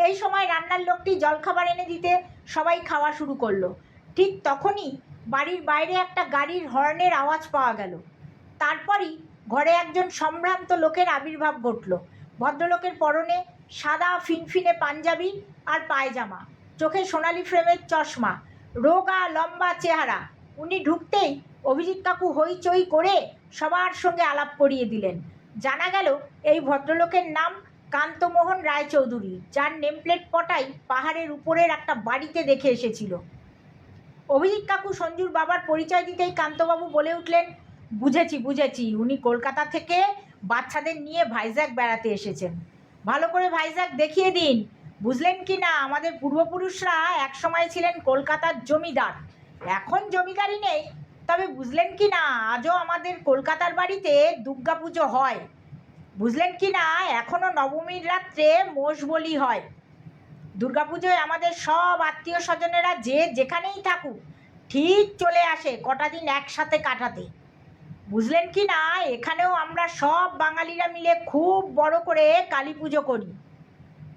এই সময় রান্নার লোকটি জলখাবার এনে দিতে সবাই খাওয়া শুরু করলো। ঠিক তখনই বাড়ির বাইরে একটা গাড়ির হর্নের আওয়াজ পাওয়া গেল। তারপরই ঘরে একজন সম্ভ্রান্ত লোকের আবির্ভাব ঘটল। ভদ্রলোকের পরনে সাদা ফিনফিনে পাঞ্জাবি আর পায়জামা, চোখে সোনালি ফ্রেমের চশমা, রোগা লম্বা চেহারা। উনি ঢুকতেই অভিজিৎ কাকু হইচই করে সবার সঙ্গে আলাপ করিয়ে দিলেন। জানা গেল এই ভদ্রলোকের নাম কান্তমোহন রায়চৌধুরী, যার নেমপ্লেট পটাই পাহাড়ের উপরের একটা বাড়িতে দেখে এসেছিল। অভিজিৎ কাকু সঞ্জুর বাবার পরিচয় দিতেই কান্তবাবু বলে উঠলেন, বুঝেছি বুঝেছি, উনি কলকাতা থেকে বাচ্চাদের নিয়ে ভাইজ্যাক বেড়াতে এসেছেন। ভালো করে ভাইজ্যাক দেখিয়ে দিন। বুঝলেন কি না, আমাদের পূর্বপুরুষরা একসময় ছিলেন কলকাতার জমিদার, এখন জমিদারি নেই। তবে বুঝলেন কি না, আজও আমাদের কলকাতার বাড়িতে দুর্গাপুজো হয়। বুঝলেন কি না, এখনও নবমীর রাত্রে মোষ বলি হয়। দুর্গাপুজোয় আমাদের সব আত্মীয় স্বজনেরা যে যেখানেই থাকুক ঠিক চলে আসে কটা দিন একসাথে কাটাতে। বুঝলেন কি না, এখানেও আমরা সব বাঙালিরা মিলে খুব বড় করে কালী পুজো করি।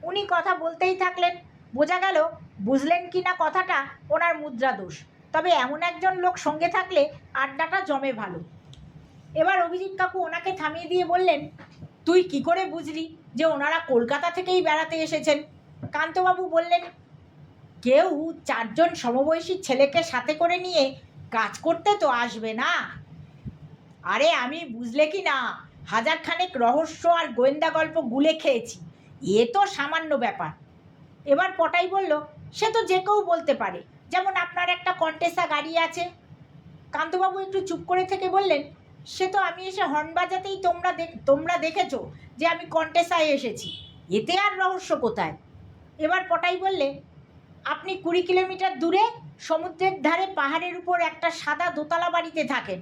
উনি কথা বলতেই থাকলেন। বোঝা গেল বুঝলেন কি না কথাটা ওনার মুদ্রা দোষ, তবে এমন একজন লোক সঙ্গে থাকলে আড্ডাটা জমে ভালো। এবার অভিজিৎ কাকু ওনাকে থামিয়ে দিয়ে বললেন, তুই কি করে বুঝলি যে ওনারা কলকাতা থেকেই বেড়াতে এসেছেন? কান্তবাবু বললেন, কেউ 4 জন সমবয়সী ছেলেকে সাথে করে নিয়ে কাজ করতে তো আসবে না। আরে আমি বুঝলে কি না, 1000 খানেক রহস্য আর গোয়েন্দা গল্প গুলে খেয়েছি, এ তো সামান্য ব্যাপার। এবার পটাই বলল, সে তো যে কেউ বলতে পারে, যেমন আপনার একটা কন্টেসা গাড়ি আছে। কান্তবাবু একটু চুপ করে থেকে বললেন, সে তো আমি এসে হর্ন বাজাতেই তোমরা দেখেছো যে আমি কন্টেসায় এসেছি, এতে আর রহস্য কোথায়? এবার পটাই বললে, আপনি 20 কিলোমিটার দূরে সমুদ্রের ধারে পাহাড়ের উপর একটা সাদা দোতলা বাড়িতে থাকেন।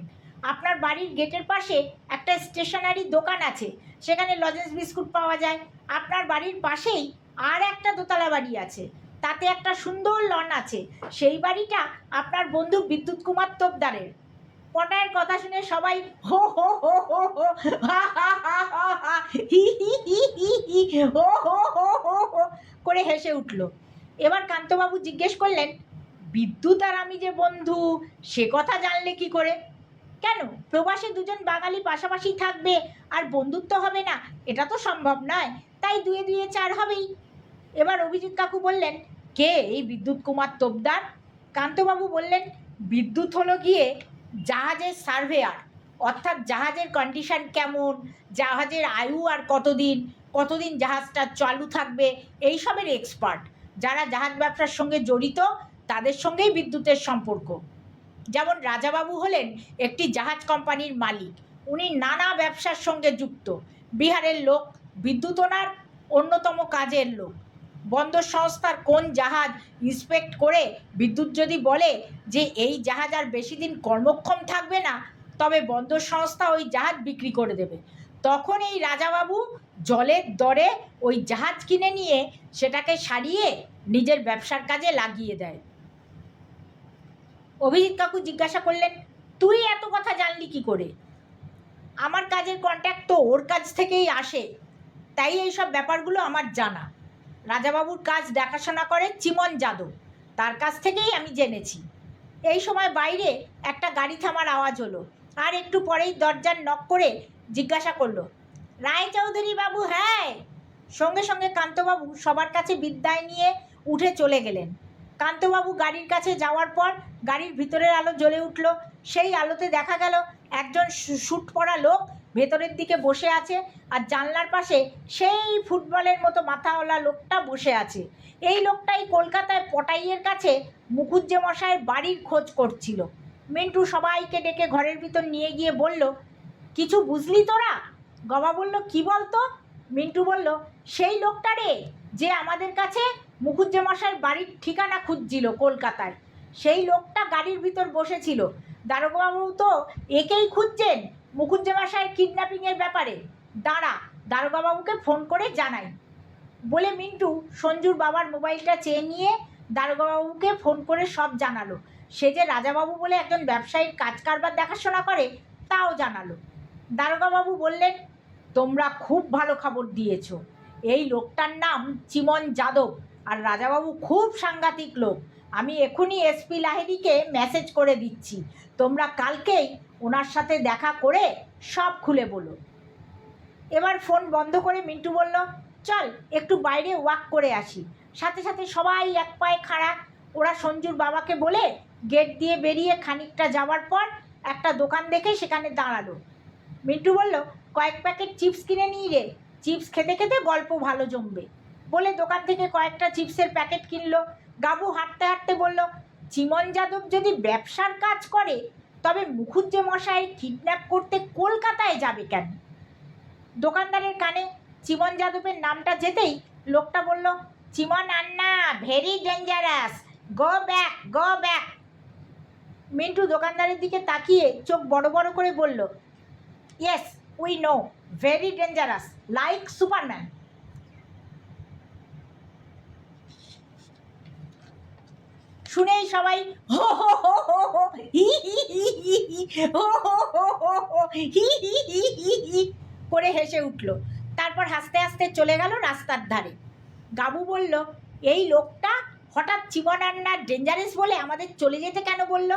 আপনার বাড়ির গেটের পাশে একটা স্টেশনারি দোকান আছে, সেখানে লজেন্স বিস্কুট পাওয়া যায়। আপনার বাড়ির পাশেই আর একটা দোতলা বাড়ি আছে, তাতে একটা সুন্দর লন আছে। সেই বাড়িটা আপনার বন্ধু বিদ্যুৎ কুমার তোপদারের। পটায়ের কথা শুনে সবাই হো হো হো হো হো হা হা হা হা হা হি হি হি হি হি হো হো হো হো হো করে হেসে উঠল। এবার কান্তবাবু জিজ্ঞেস করলেন, বিদ্যুৎ আর আমি যে বন্ধু, সে কথা জানলে কি করে? কেন, প্রবাসে দুজন বাঙালি পাশাপাশি থাকবে আর বন্ধুত্ব হবে না, এটা তো সম্ভব নয়। তাই 2 এ 2 4 হবেই। এবার অভিজিৎ কাকু বললেন, কে এই বিদ্যুৎ কুমার তোপদার? কান্তবাবু বললেন, বিদ্যুৎ হলো গিয়ে জাহাজের সার্ভেয়ার, অর্থাৎ জাহাজের কন্ডিশন কেমন, জাহাজের আয়ু আর কতদিন জাহাজটা চালু থাকবে, এইসবের এক্সপার্ট। যারা জাহাজ ব্যবসার সঙ্গে জড়িত তাদের সঙ্গেই বিদ্যুতের সম্পর্ক। যেমন রাজাবাবু হলেন একটি জাহাজ কোম্পানির মালিক, উনি নানা ব্যবসার সঙ্গে যুক্ত। বিহারের লোক, বিদ্যুৎ ওনার অন্যতম কাজের লোক। বন্দর সংস্থার কোন জাহাজ ইন্সপেক্ট করে বিদ্যুৎ যদি বলে যে এই জাহাজ আর বেশি দিন কর্মক্ষম থাকবে না, তবে বন্দর সংস্থা ওই জাহাজ বিক্রি করে দেবে। তখন এই রাজাবাবু জলের দরে ওই জাহাজ কিনে নিয়ে সেটাকে সারিয়ে নিজের ব্যবসার কাজে লাগিয়ে দেয়। অভিজিৎ কাকু জিজ্ঞাসা করলেন, তুই এত কথা জানলি কি করে? আমার কাজের কন্ট্যাক্ট তো ওর কাছ থেকেই আসে, তাই এইসব ব্যাপারগুলো আমার জানা। রাজাবাবুর কাজ দেখাশোনা করে চিমন যাদব, তার কাছ থেকেই আমি জেনেছি। এই সময় বাইরে একটা গাড়ি থামার আওয়াজ হলো, আর একটু পরেই দরজার নক করে জিজ্ঞাসা করলো, রায়চৌধুরী বাবু? হ্যাঁ। সঙ্গে সঙ্গে কান্তবাবু সবার কাছে বিদায় নিয়ে উঠে চলে গেলেন। কান্তবাবু গাড়ির কাছে যাওয়ার পর গাড়ির ভিতরের আলো জ্বলে উঠল। সেই আলোতে দেখা গেল একজন স্যুট পরা লোক ভেতরের দিকে বসে আছে, আর জানলার পাশে সেই ফুটবলের মতো মাথাওয়ালা লোকটা বসে আছে। এই লোকটাই কলকাতায় পটাইয়ের কাছে মুখুজ্জে মশাইয়ের বাড়ির খোঁজ করছিল। মিন্টু সবাইকে ডেকে ঘরের ভিতর নিয়ে গিয়ে বলল, কিছু বুঝলি তোরা? গবা বলল, কি বলতো? মিন্টু বলল, সেই লোকটা রে, যে আমাদের কাছে মুখুজ্জে মশাইয়ের বাড়ির ঠিকানা খুঁজছিল কলকাতায়। সেই লোকটা গাড়ির ভিতর বসেছিল। দারোগাবাবু তো একেই খুঁজছেন মুখুজ্জে মশাইয়ের কিডন্যাপিংয়ের ব্যাপারে। দাঁড়া, দারোগাবাবুকে ফোন করে জানাই বলে মিন্টু সঞ্জুর বাবার মোবাইলটা চেয়ে নিয়ে দারোগাবাবুকে ফোন করে সব জানালো। সে যে রাজাবাবু বলে একজন ব্যবসায়ীর কাজ কারবার দেখাশোনা করে তাও জানালো। দারোগাবাবু বললেন, তোমরা খুব ভালো খবর দিয়েছ। এই লোকটার নাম চিমন যাদব, আর রাজাবাবু খুব সাংঘাতিক লোক। আমি এখনই এসপি লাহিড়িকে মেসেজ করে দিচ্ছি, তোমরা কালকেই ওনার সাথে দেখা করে সব খুলে বলো। এবার ফোন বন্ধ করে মিন্টু বলল, চল একটু বাইরে ওয়াক করে আসি। সাথে সাথে সবাই এক পায়ে খাড়া। ওরা সঞ্জুর বাবাকে বলে গেট দিয়ে বেরিয়ে খানিকটা যাওয়ার পর একটা দোকান দেখে সেখানে দাঁড়ালো। মিন্টু বলল, কয়েক প্যাকেট চিপস কিনে নিই রে, চিপস খেতে খেতে গল্প ভালো জমবে বলে দোকান থেকে কয়েকটা চিপসের প্যাকেট কিনলো। গাবু হাঁটতে হাঁটতে বলল, চিমন যাদব যদি ব্যবসার কাজ করে তবে মুখুজ্জে মশাই কিডন্যাপ করতে কলকাতায় যাবে কেন? দোকানদারের কানে চিমন যাদবের নামটা যেতেই লোকটা বলল, চিমন আন্না very dangerous, go back go back. Mintu দোকানদারের দিকে তাকিয়ে চোখ বড় বড় করে বলল, yes we know, very dangerous, like Superman. শুনেই সবাই হো হো হো হো হো হি হি হি হি হি হো হো হো হো হো হি হি হি হি হি করে হেসে উঠল। তারপর হাসতে হাসতে চলে গেল রাস্তার ধারে। গাবু বলল, এই লোকটা হঠাৎ চিমন আন্না ডেঞ্জারাস বলে আমাদের চলে যেতে কেন বলল?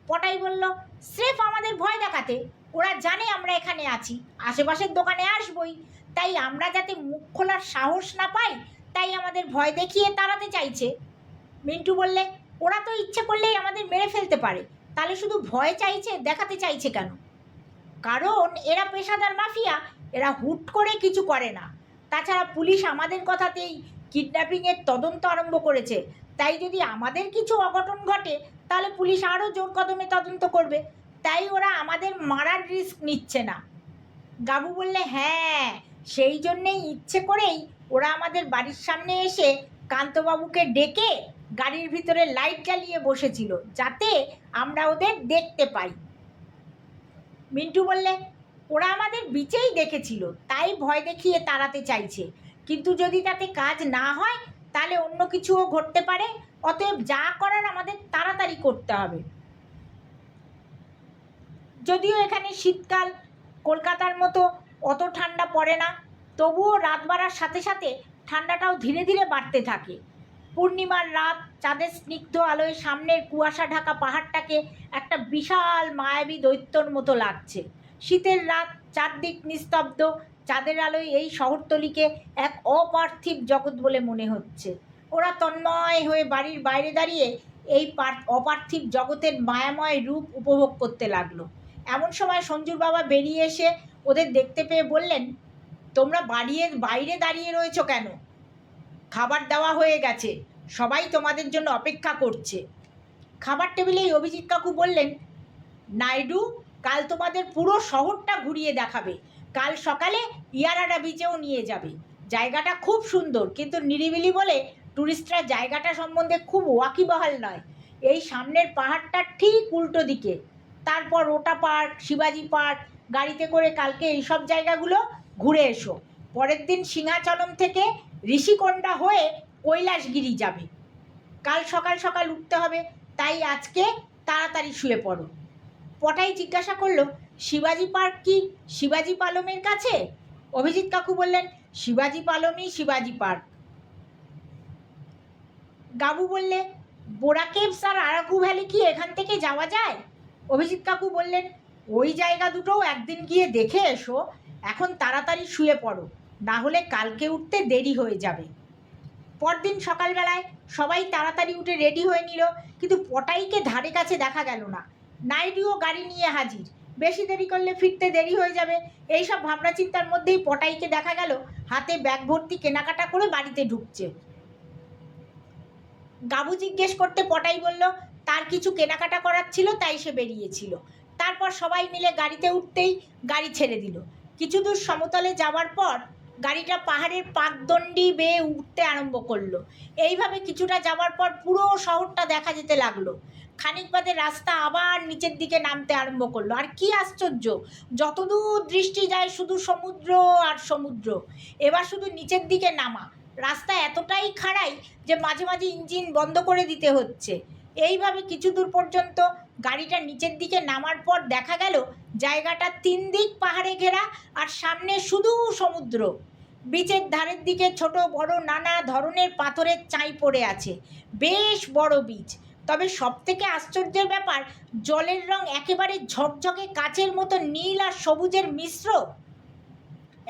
পটাই বলল, স্রেফ আমাদের ভয় দেখাতে। ওরা জানে আমরা এখানে আছি, আশেপাশের দোকানে আসবই, তাই আমরা যাতে মুখ খোলার সাহস না পাই তাই আমাদের ভয় দেখিয়ে তাড়াতে চাইছে। মিন্টু বললে, ওরা তো ইচ্ছে করলেই আমাদের মেরে ফেলতে পারে, তাহলে শুধু ভয় চাইছে, দেখাতে চাইছে কেন? কারণ এরা পেশাদার মাফিয়া, এরা হুট করে কিছু করে না। তাছাড়া পুলিশ আমাদের কথাতেই কিডন্যাপিংয়ের তদন্ত আরম্ভ করেছে, তাই যদি আমাদের কিছু অঘটন ঘটে তাহলে পুলিশ আরও জোর কদমে তদন্ত করবে, তাই ওরা আমাদের মারার রিস্ক নিচ্ছে না। গাবু বললে, হ্যাঁ, সেই জন্যেই ইচ্ছে করেই ওরা আমাদের বাড়ির সামনে এসে কান্তবাবুকে ডেকে গাড়ির ভিতরে লাইট জ্বালিয়ে বসেছিল যাতে আমরা ওদের দেখতে পাই। মিন্টু বললে, ওরা আমাদের বিচেই দেখেছিল, তাই ভয় দেখিয়ে তাড়াতে চাইছে, কিন্তু যদি তাতে কাজ না হয় তাহলে অন্য কিছুও ঘটতে পারে, অতএব যা করার আমাদের তাড়াতাড়ি করতে হবে। যদিও এখানে শীতকাল কলকাতার মতো অত ঠান্ডা পড়ে না, তবুও রাত বাড়ার সাথে সাথে ঠান্ডাটাও ধীরে ধীরে বাড়তে থাকে। পূর্ণিমার রাত চাঁদের স্নিগ্ধ আলোয় সামনের কুয়াশা ঢাকা পাহাড়টাকে একটা বিশাল মায়াবী দৈত্যর মতো লাগছে। শীতের রাত, চারদিক নিস্তব্ধ, চাঁদের আলোয় এই শহরতলিকে এক অপার্থিব জগৎ বলে মনে হচ্ছে। ওরা তন্ময় হয়ে বাড়ির বাইরে দাঁড়িয়ে এই অপার্থিব জগতের মায়াময় রূপ উপভোগ করতে লাগলো। এমন সময় সঞ্জুর বাবা বেরিয়ে এসে ওদের দেখতে পেয়ে বললেন, তোমরা বাইরে দাঁড়িয়ে রয়েছো কেন? খাবার দেওয়া হয়ে গেছে, সবাই তোমাদের জন্য অপেক্ষা করছে। খাবার টেবিলেই অভিজিৎ কাকু বললেন, নাইডু কাল তোমাদের পুরো শহরটা ঘুরিয়ে দেখাবে, কাল সকালে ইয়ারাডা বিচেও নিয়ে যাবে। জায়গাটা খুব সুন্দর, কিন্তু নিরিবিলি বলে টুরিস্টরা জায়গাটা সম্বন্ধে খুব ওয়াকিবহাল নয়। এই সামনের পাহাড়টার ঠিক উল্টো দিকে, তারপর রোটা পার্ক, শিবাজি পার্ক গাড়িতে করে কালকে এইসব জায়গাগুলো ঘুরে এসো। পরের দিন সিংহাচলম থেকে ঋষিকোণা হয়ে কৈলাসগিরি যাবে। কাল সকাল সকাল উঠতে হবে, তাই আজকে তাড়াতাড়ি শুয়ে পড়ো। পটাই জিজ্ঞাসা করলো, শিবাজি পার্ক কি শিবাজি পালমের কাছে? অভিজিৎ কাকু বললেন, শিবাজি পালমই শিবাজি পার্ক। গাবু বললে, বোরা কেভস আর আরাকু ভ্যালি কি এখান থেকে যাওয়া যায়? অভিজিৎ কাকু বললেন, ওই জায়গা দুটোও একদিন গিয়ে দেখে এসো, এখন তাড়াতাড়ি শুয়ে পড়ো, না হলে কালকে উঠতে দেরি হয়ে যাবে। পরদিন সকালবেলায় সবাই তাড়াতাড়ি উঠে রেডি হয়ে নিল, কিন্তু পটাইকে ধারে কাছে দেখা গেল না। নাইডুও গাড়ি নিয়ে হাজির, বেশি দেরি করলে ফিরতে দেরি হয়ে যাবে। এইসব ভাবনা চিন্তার মধ্যেই পটাইকে দেখা গেল হাতে ব্যাগ ভর্তি কেনাকাটা করে বাড়িতে ঢুকছে। গাবু জিজ্ঞেস করতে পটাই বলল, তার কিছু কেনাকাটা করার ছিল, তাই সে বেরিয়েছিল। তারপর সবাই মিলে গাড়িতে উঠতেই গাড়ি ছেড়ে দিল। কিছু দূর সমতলে যাওয়ার পর গাড়িটা পাহাড়ের পাকদণ্ডি বেয়ে উঠতে আরম্ভ করলো। এইভাবে কিছুটা যাওয়ার পর পুরো শহরটা দেখা যেতে লাগলো। খানিক বাদে রাস্তা আবার নিচের দিকে নামতে আরম্ভ করলো। আর কি আশ্চর্য, যতদূর দৃষ্টি যায় শুধু সমুদ্র আর সমুদ্র। এবার শুধু নিচের দিকে নামা। রাস্তা এতটাই খাড়াই যে মাঝে মাঝে ইঞ্জিন বন্ধ করে দিতে হচ্ছে। এইভাবে কিছু দূর পর্যন্ত গাড়িটা নিচের দিকে নামার পর দেখা গেল জায়গাটা 3 দিক পাহাড়ে ঘেরা, আর সামনে শুধু সমুদ্র। বিচের ধারের দিকে ছোট বড় নানা ধরনের পাথরের চাই পড়ে আছে। বেশ বড় বিচ। তবে সবথেকে আশ্চর্যের ব্যাপার, জলের রং একেবারে ঝকঝকে কাচের মতো নীল আর সবুজের মিশ্র।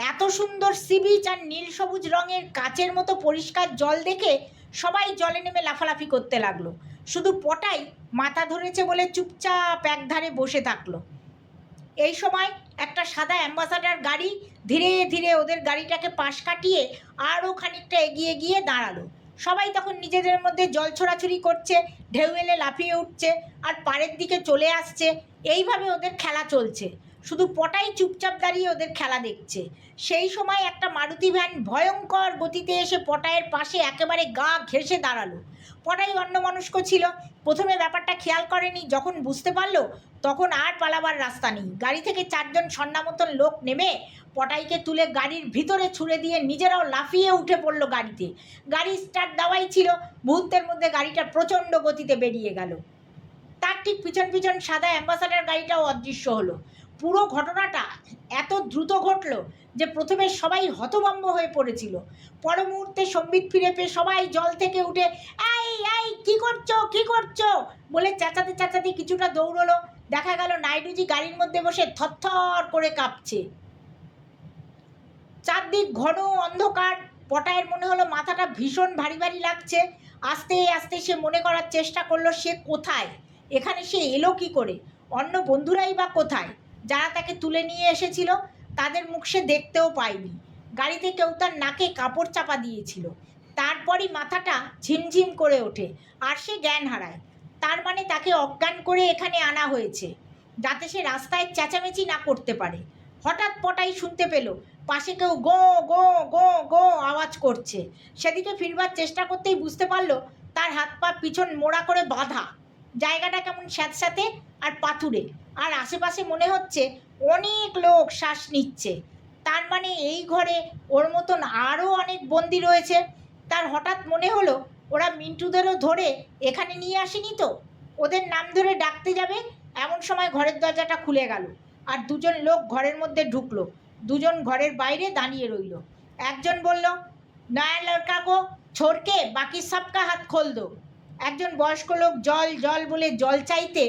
এত সুন্দর সি বিচ আর নীল সবুজ রঙের কাচের মতো পরিষ্কার জল দেখে সবাই জলে নেমে লাফালাফি করতে লাগলো। শুধু পটাই মাথা ধরেছে বলে চুপচাপ একধারে বসে থাকলো। এই সময় একটা সাদা অ্যাম্বাসাডার গাড়ি ধীরে ধীরে ওদের গাড়িটাকে পাশ কাটিয়ে আরও খানিকটা এগিয়ে গিয়ে দাঁড়ালো। সবাই তখন নিজেদের মধ্যে জল ছোড়াছুড়ি করছে, ঢেউ এলে লাফিয়ে উঠছে আর পাড়ের দিকে চলে আসছে। এইভাবে ওদের খেলা চলছে। শুধু পটাই চুপচাপ দাঁড়িয়ে ওদের খেলা দেখছে। সেই সময় একটা মারুতি ভ্যান ভয়ঙ্কর গতিতে এসে পটাইয়ের পাশে একেবারে গা ঘেঁষে দাঁড়ালো। পটাই অন্যমনস্ক ছিল, প্রথমে ব্যাপারটা খেয়াল করেনি। যখন বুঝতে পারলো তখন আর পালাবার রাস্তা নেই। গাড়ি থেকে 4 জন সন্না মতন লোক নেমে পটাইকে তুলে গাড়ির ভিতরে ছুঁড়ে দিয়ে নিজেরাও লাফিয়ে উঠে পড়লো গাড়িতে। গাড়ি স্টার্ট দেওয়াই ছিল, মুহূর্তের মধ্যে গাড়িটা প্রচণ্ড গতিতে বেরিয়ে গেল। তার ঠিক পিছন পিছন সাদা অ্যাম্বাসাডার গাড়িটাও অদৃশ্য হলো। পুরো ঘটনাটা এত দ্রুত ঘটলো যে প্রথমে সবাই হতভম্ব হয়ে পড়েছিল। পর মুহূর্তে সম্বিত ফিরে পেয়ে সবাই জল থেকে উঠে এই এই কি করছো বলে চেঁচাতে চেঁচাতে কিছুটা দৌড়লো। দেখা গেল নাইডুজি গাড়ির মধ্যে বসে থরথর করে কাঁপছে। চারদিক ঘন অন্ধকার। পটায়ের মনে হলো মাথাটা ভীষণ ভারী ভারী লাগছে। আস্তে আস্তে সে মনে করার চেষ্টা করলো সে কোথায়, এখানে সে এলো কি করে, অন্য বন্ধুরাই বা কোথায়, যারা তাকে তুলে নিয়ে এসেছিল তাদের মুখ সে দেখতেও পায়নি। গাড়িতে কেউ তার নাকে কাপড় চাপা দিয়েছিল। তারপরই মাথাটা ঝিমঝিম করে ওঠে আর সে জ্ঞান হারায়। তার মানে তাকে অজ্ঞান করে এখানে আনা হয়েছে যাতে সে রাস্তায় চেঁচামেচি না করতে পারে। হঠাৎ পটাই শুনতে পেল পাশে কেউ গো গো গো গো আওয়াজ করছে। সেদিকে ফিরবার চেষ্টা করতেই বুঝতে পারলো তার হাত পা পিছন মোড়া করে বাঁধা। জায়গাটা কেমন স্যাঁতস্যাঁতে আর পাথুরে, আর আশেপাশে মনে হচ্ছে অনেক লোক শ্বাস নিচ্ছে। তার মানে এই ঘরে ওর মতন আরও অনেক বন্দি রয়েছে। তার হঠাৎ মনে হলো ওরা মিন্টুদেরও ধরে এখানে নিয়ে আসেনি তো। ওদের নাম ধরে ডাকতে যাবে এমন সময় ঘরের দরজাটা খুলে গেল আর 2 জন লোক ঘরের মধ্যে ঢুকলো। 2 জন ঘরের বাইরে দাঁড়িয়ে রইল। একজন বলল, নয়া লড়কা কো ছোড় কে বাকি সবকা হাত খোল দো। একজন বয়স্ক লোক জল জল বলে জল চাইতে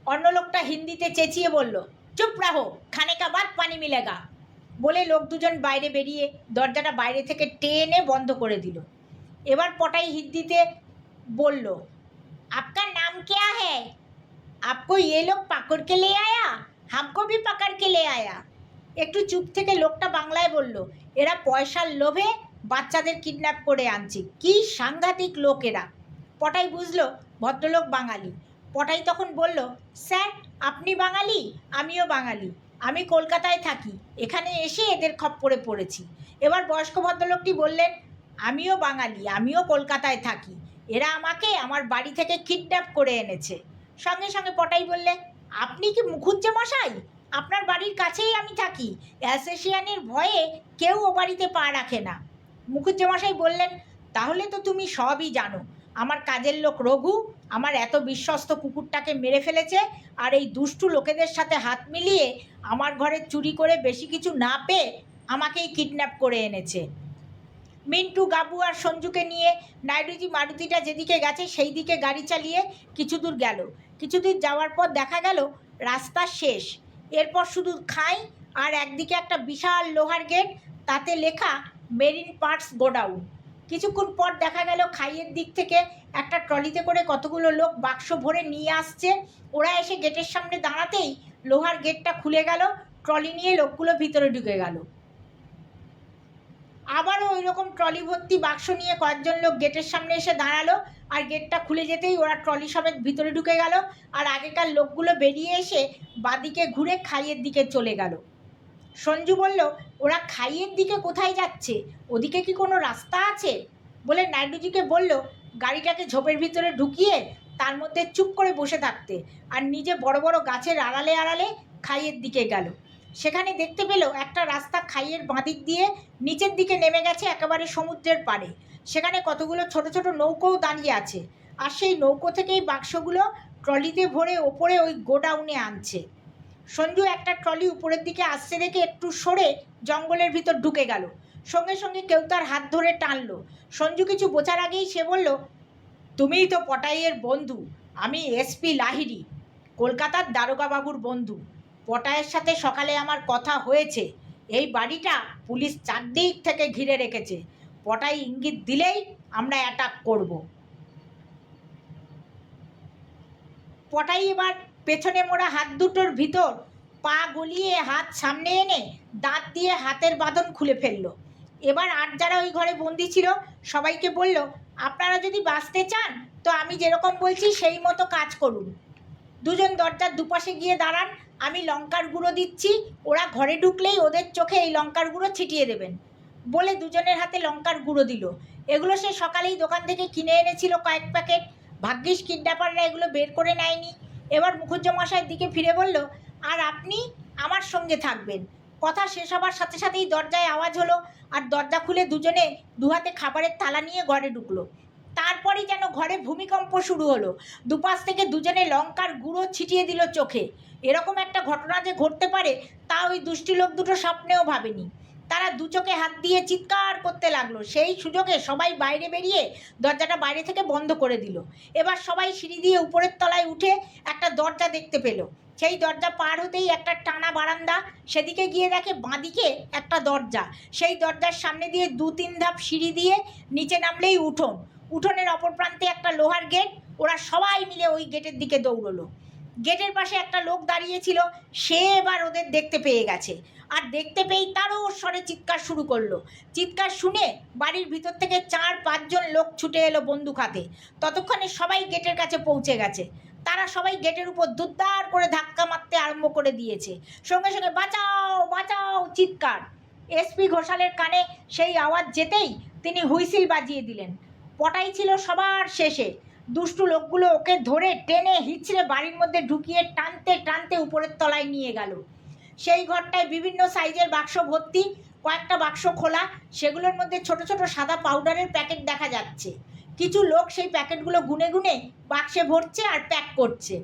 অন্য লোকটা হিন্দিতে চেঁচিয়ে বলল, চুপ রাহো খানে কা বাদ পানি মিলেগা। বলে লোক 2 জন বাইরে বেরিয়ে দরজাটা বাইরে থেকে টেনে বন্ধ করে দিল। এবার পটাই হিন্দিতে বলল, आपका नाम क्या है? आपको ये लोग पकड़ के ले आया? हमको भी पकड़ के ले आया। একটু চুপ থেকে লোকটা বাংলায় বলল, এরা পয়সার লোভে বাচ্চাদের কিডন্যাপ করে আনছে। কি সাংঘাতিক লোক এরা। পটাই বুঝলো ভদ্রলোক বাঙালি। পটাই তখন বলল, স্যার আপনি বাঙালি? আমিও বাঙালি, আমি কলকাতায় থাকি, এখানে এসে এদের খপ্পরে পড়েছি। এবার বয়স্ক ভদ্রলোকটি বললেন, আমিও বাঙালি, আমিও কলকাতায় থাকি, এরা আমাকে আমার বাড়ি থেকে কিডন্যাপ করে এনেছে। সঙ্গে সঙ্গে পটাই বললে, আপনি কি মুখুজ্জে মশাই? আপনার বাড়ির কাছেই আমি থাকি, অ্যাসেশিয়ানের ভয়ে কেউ ও বাড়িতে পা রাখে না। মুখুজ্জে মশাই বললেন, তাহলে তো তুমি সবই জানো। আমার কাজের লোক রঘু আমার এত বিশ্বস্ত কুকুরটাকে মেরে ফেলেছে, আর এই দুষ্টু লোকেদের সাথে হাত মিলিয়ে আমার ঘরে চুরি করে বেশি কিছু না পেয়ে আমাকেই কিডন্যাপ করে এনেছে। মিন্টু, গাবু আর সঞ্জুকে নিয়ে নাইডুজি মারুতিটা যেদিকে গেছে সেই দিকে গাড়ি চালিয়ে কিছু দূর গেল। কিছু দূর যাওয়ার পর দেখা গেল রাস্তা শেষ। এরপর শুধু খাই, আর একদিকে একটা বিশাল লোহার গেট, তাতে লেখা মেরিন পার্টস গোডাউন। কিছুক্ষণ পর দেখা গেল খাইয়ের দিক থেকে একটা ট্রলিতে করে কতগুলো লোক বাক্স ভরে নিয়ে আসছে। ওরা এসে গেটের সামনে দাঁড়াতেই লোহার গেটটা খুলে গেল, ট্রলি নিয়ে লোকগুলো ভিতরে ঢুকে গেল। আবারও ওই রকম ট্রলি ভর্তি বাক্স নিয়ে কয়েকজন লোক গেটের সামনে এসে দাঁড়ালো, আর গেটটা খুলে যেতেই ওরা ট্রলি সমেত ভিতরে ঢুকে গেল, আর আগেকার লোকগুলো বেরিয়ে এসে বাদিকে ঘুরে খাইয়ের দিকে চলে গেল। সঞ্জু বলল, ওরা খাইয়ের দিকে কোথায় যাচ্ছে? ওদিকে কি কোনো রাস্তা আছে? বলে নাইডুজিকে বলল গাড়িটাকে ঝোপের ভিতরে ঢুকিয়ে তার মধ্যে চুপ করে বসে থাকতে, আর নিজে বড় বড় গাছের আড়ালে আড়ালে খাইয়ের দিকে গেল। সেখানে দেখতে পেল একটা রাস্তা খাইয়ের বাঁদিক দিয়ে নিচের দিকে নেমে গেছে একেবারে সমুদ্রের পাড়ে। সেখানে কতগুলো ছোট ছোট নৌকোও দাঁড়িয়ে আছে, আর সেই নৌকো থেকেই বাক্সগুলো ট্রলিতে ভরে ওপরে ওই গোডাউনে আনছে। সঞ্জু একটা ট্রলি উপরের দিকে আসছে দেখে একটু সরে জঙ্গলের ভিতর ঢুকে গেল। সঙ্গে সঙ্গে কেউ তার হাত ধরে টানলো। সঞ্জু কিছু বোঝার আগেই সে বলল, তুমিই তো পটাইয়ের বন্ধু। আমি এসপি লাহিড়ী, কলকাতার দারোগাবাবুর বন্ধু। পটায়ের সাথে সকালে আমার কথা হয়েছে। এই বাড়িটা পুলিশ চারদিক থেকে ঘিরে রেখেছে। পটাই ইঙ্গিত দিলেই আমরা অ্যাটাক করব। পটাই এবার পেছনে মোড়া হাত দুটোর ভিতর পা গলিয়ে হাত সামনে এনে দাঁত দিয়ে হাতের বাঁধন খুলে ফেললো। এবার আর যারা ওই ঘরে বন্দি ছিল সবাইকে বলল, আপনারা যদি বাঁচতে চান তো আমি যেরকম বলছি সেই মতো কাজ করুন। দুজন দরজার দুপাশে গিয়ে দাঁড়ান, আমি লঙ্কার গুঁড়ো দিচ্ছি, ওরা ঘরে ঢুকলেই ওদের চোখে এই লঙ্কার গুঁড়ো ছিটিয়ে দেবেন। বলে দুজনের হাতে লঙ্কার গুঁড়ো দিল। এগুলো সে সকালেই দোকান থেকে কিনে এনেছিল কয়েক প্যাকেট। ভাগ্যিস কিডন্যাপাররা এগুলো বের করে নেয়নি। এবার মুখুজ্জে মশাইয়ের দিকে ফিরে বলল, আর আপনি আমার সঙ্গে থাকবেন। কথা শেষ হবার সাথে সাথেই দরজায় আওয়াজ হলো, আর দরজা খুলে দুজনে দুহাতে খাবারের থালা নিয়ে ঘরে ঢুকলো। তারপরই যেন ঘরে ভূমিকম্প শুরু হলো। দুপাশ থেকে দুজনে লঙ্কার গুঁড়ো ছিটিয়ে দিল চোখে। এরকম একটা ঘটনা যে ঘটতে পারে তা ওই দুষ্টি লোক দুটো স্বপ্নেও ভাবেনি। তারা দু চোখে হাত দিয়ে চিৎকার করতে লাগলো। সেই সুযোগে সবাই বাইরে বেরিয়ে দরজাটা বাইরে থেকে বন্ধ করে দিল। এবার সবাই সিঁড়ি দিয়ে উপরের তলায় উঠে একটা দরজা দেখতে পেল। সেই দরজা পার হতেই একটা টানা বারান্দা, সেদিকে গিয়ে দেখে বাঁদিকে একটা দরজা। সেই দরজার সামনে দিয়ে 2-3 ধাপ সিঁড়ি দিয়ে নিচে নামলেই উঠোন। উঠোনের অপর প্রান্তে একটা লোহার গেট। ওরা সবাই মিলে ওই গেটের দিকে দৌড়লো। গেটের পাশে একটা লোক দাঁড়িয়েছিল, সে এবার ওদের দেখতে পেয়ে গেছে, আর দেখতে পেয়েই তারও স্বরে চিৎকার শুরু করলো। চিৎকার শুনে বাড়ির ভিতর থেকে 4-5 জন লোক ছুটে এলো বন্দুক হাতে। ততক্ষণে সবাই গেটের কাছে পৌঁছে গেছে। তারা সবাই গেটের উপর দুদ্দার করে ধাক্কা মারতে আরম্ভ করে দিয়েছে। সঙ্গে সঙ্গে বাঁচাও বাঁচাও চিৎকার। এসপি ঘোষালের কানে সেই আওয়াজ যেতেই তিনি হুইসিল বাজিয়ে দিলেন। পটাই ছিল সবার শেষে। দুষ্টু লোকগুলো ওকে ধরে টেনে হিঁচড়ে বাড়ির মধ্যে ঢুকিয়ে টানতে টানতে উপরের তলায় নিয়ে গেল। সেই ঘরটায় বিভিন্ন সাইজের বাক্স ভর্তি, কয়েকটা বাক্স খোলা, সেগুলোর মধ্যে ছোট ছোট সাদা পাউডারের প্যাকেট দেখা যাচ্ছে। কিছু লোক সেই প্যাকেটগুলো গুনে গুনে বাক্সে ভরছে আর প্যাক করছে।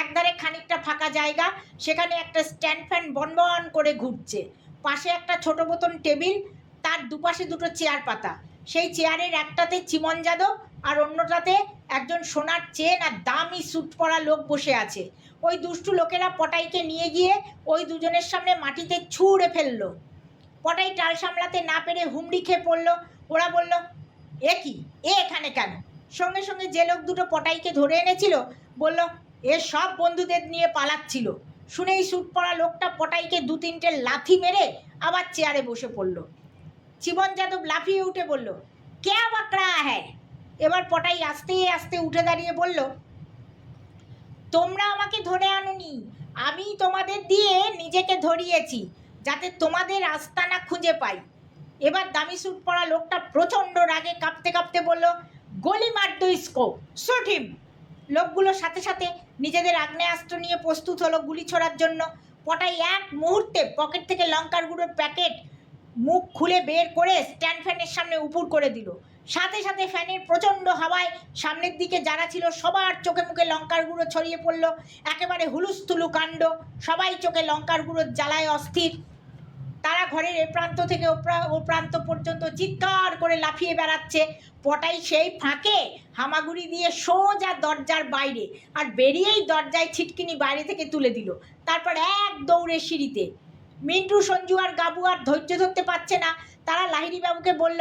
একধারে খানিকটা ফাঁকা জায়গা, সেখানে একটা স্ট্যান্ড ফ্যান বনবন করে ঘুরছে। পাশে একটা ছোট মতন টেবিল, তার দুপাশে দুটো চেয়ার পাতা। সেই চেয়ারের একটাতে চিমন যাদব আর অন্যটাতে একজন সোনার চেন আর দামি স্যুট পরা লোক বসে আছে। ওই দুষ্টু লোকেরা পটাইকে নিয়ে গিয়ে ওই দুজনের সামনে মাটিতে ছুঁড়ে ফেললো। পটাই টাল সামলাতে না পেরে হুমড়ি খেয়ে পড়লো। ওরা বলল, এ কি, এ এখানে কেন? সঙ্গে সঙ্গে যে লোক দুটো পটাইকে ধরে এনেছিল বলল, এ সব বন্ধুদের নিয়ে পালাচ্ছিল। শুনেই স্যুট পরা লোকটা পটাইকে 2-3টে লাথি মেরে আবার চেয়ারে বসে পড়ল। চিমন যাদব লাফিয়ে উঠে বলল, ক্যা বাকড়া হ্যায়? এবার পটাই আস্তে আস্তে উঠে দাঁড়িয়ে বলল, তোমরা আমাকে ধরে আনোনি, আমি তোমাদের দিয়ে নিজেকে ধরিয়েছি, যাতে তোমাদের আস্তানা খুঁজে পাই। এবার দামি স্যুট পরা লোকটা প্রচণ্ড রাগে কাঁপতে কাঁপতে বলল, গলি মার দো ইসকো, শুট হিম। লোকগুলো সাথে সাথে নিজেদের আগ্নেয়াস্ত্র নিয়ে প্রস্তুত হলো গুলি ছোড়ার জন্য। পটাই এক মুহূর্তে পকেট থেকে লঙ্কার গুঁড়োর প্যাকেট মুখ খুলে বের করে স্ট্যান্ড ফ্যানের সামনে উপুর করে দিল। সাথে সাথে ফ্যানের প্রচণ্ড হাওয়ায় সামনের দিকে যারা ছিল সবার চোখে মুখে লঙ্কার গুঁড়ো ছড়িয়ে পড়ল। একেবারে হুলুস্থুলু কাণ্ড, সবাই চোখে লঙ্কার গুঁড়োর জ্বালায় অস্থির। তারা ঘরের এ প্রান্ত থেকে ও প্রান্ত পর্যন্ত চিৎকার করে লাফিয়ে বেড়াচ্ছে। পটাই সেই ফাঁকে হামাগুড়ি দিয়ে সোজা দরজার বাইরে, আর বেরিয়েই দরজায় ছিটকিনি বাইরে থেকে তুলে দিল। তারপর এক দৌড়ে সিঁড়িতে। মিন্টু, সঞ্জু আর গাবু আর ধৈর্য ধরতে পারছে না। তারা লাহিড়ী বাবুকে বলল,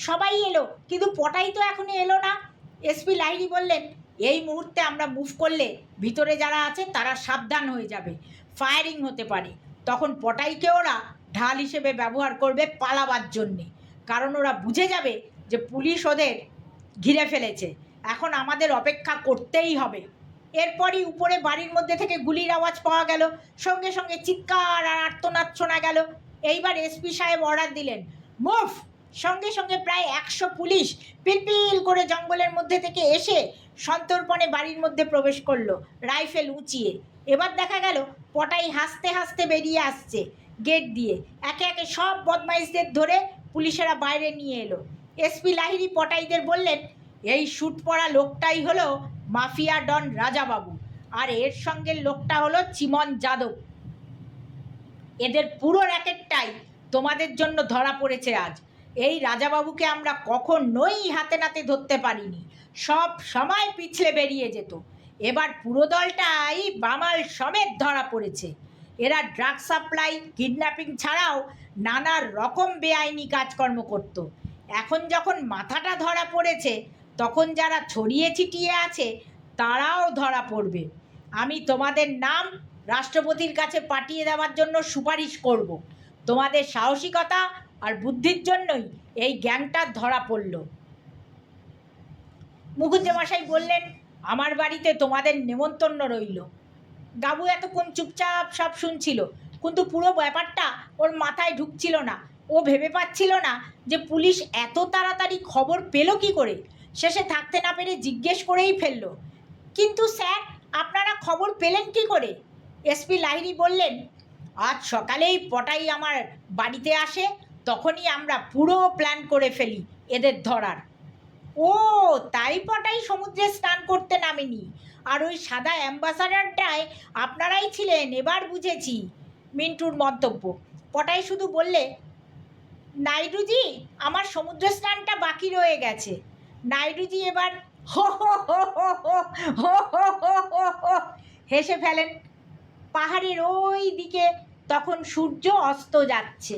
সবাই এলো, কিন্তু পটাই তো এখনো এলো না। এসপি লাহিড়ী বললেন, এই মুহূর্তে আমরা মুভ করলে ভিতরে যারা আছে তারা সাবধান হয়ে যাবে, ফায়ারিং হতে পারে। তখন পটাইকে ওরা ঢাল হিসেবে ব্যবহার করবে পালাবার জন্যে, কারণ ওরা বুঝে যাবে যে পুলিশ ওদের ঘিরে ফেলেছে। এখন আমাদের অপেক্ষা করতেই হবে। এরপরই উপরে বাড়ির মধ্যে থেকে গুলির আওয়াজ পাওয়া গেল, সঙ্গে সঙ্গে চিৎকার আর আর্তনাদ শোনা গেল। এইবার এসপি সাহেব অর্ডার দিলেন, মুভ। সঙ্গে সঙ্গে প্রায় 100 পুলিশ পিলপিল করে জঙ্গলের মধ্যে থেকে এসে সন্তর্পণে বাড়ির মধ্যে প্রবেশ করলো, রাইফেল উঁচিয়ে। এবার দেখা গেল পটাই হাসতে হাসতে বেরিয়ে আসছে গেট দিয়ে। একে একে সব বদমাইশদের ধরে পুলিশেরা বাইরে নিয়ে এলো। এসপি লাহিড়ী পটাইদের বললেন, এই শ্যুট পরা লোকটাই হলো মাফিয়া ডন রাজাবাবু, আর এর সঙ্গে লোকটা হলো চিমন যাদব। এদের পুরো র্যাকেটটাই তোমাদের জন্য ধরা পড়েছে আজ। এই রাজাবাবুকে আমরা কখনোই হাতে নাতে ধরতে পারিনি, সব সময় পিছলে বেরিয়ে যেত। এবার পুরো দলটাই বামাল সমেত ধরা পড়েছে। এরা ড্রাগ সাপ্লাই, কিডন্যাপিং ছাড়াও নানা রকম বেআইনি কাজকর্ম করত। এখন যখন মাথাটা ধরা পড়েছে, তখন যারা ছড়িয়ে ছিটিয়ে আছে তারাও ধরা পড়বে। আমি তোমাদের নাম রাষ্ট্রপতির কাছে পাঠিয়ে দেওয়ার জন্য সুপারিশ করব। তোমাদের সাহসিকতা আর বুদ্ধির জন্যই এই গ্যাংটা ধরা পড়ল। মুখুজ্জেমশাই বললেন, আমার বাড়িতে তোমাদের নেমন্তন্ন রইল। গাবু এতক্ষণ চুপচাপ সব শুনছিল, কিন্তু পুরো ব্যাপারটা ওর মাথায় ঢুকছিল না। ও ভেবে পাচ্ছিল না যে পুলিশ এত তাড়াতাড়ি খবর পেল কি করে। শেষে থাকতে না পেরে জিজ্ঞেস করেই ফেলল, কিন্তু স্যার, আপনারা খবর পেলেন কি করে? এসপি লাহিড়ী বললেন, আজ সকালেই পটাই আমার বাড়িতে আসে, তখনই আমরা পুরো প্ল্যান করে ফেলি এদের ধরার। ও তাই পটাই সমুদ্রে স্নান করতে নামেনি, আর ওই সাদা অ্যাম্বাসাডারটায় আপনারাই ছিলেন, এবার বুঝেছি। মিন্টুর মন্তব্য। পটাই শুধু বললে, নাইডুজি, আমার সমুদ্র স্নানটা বাকি রয়ে গেছে। নাইডুজি এবার হো হো হো হো হো হো হো হো হো হো হেসে ফেলেন। পাহাড়ের ওই দিকে তখন সূর্য অস্ত যাচ্ছে।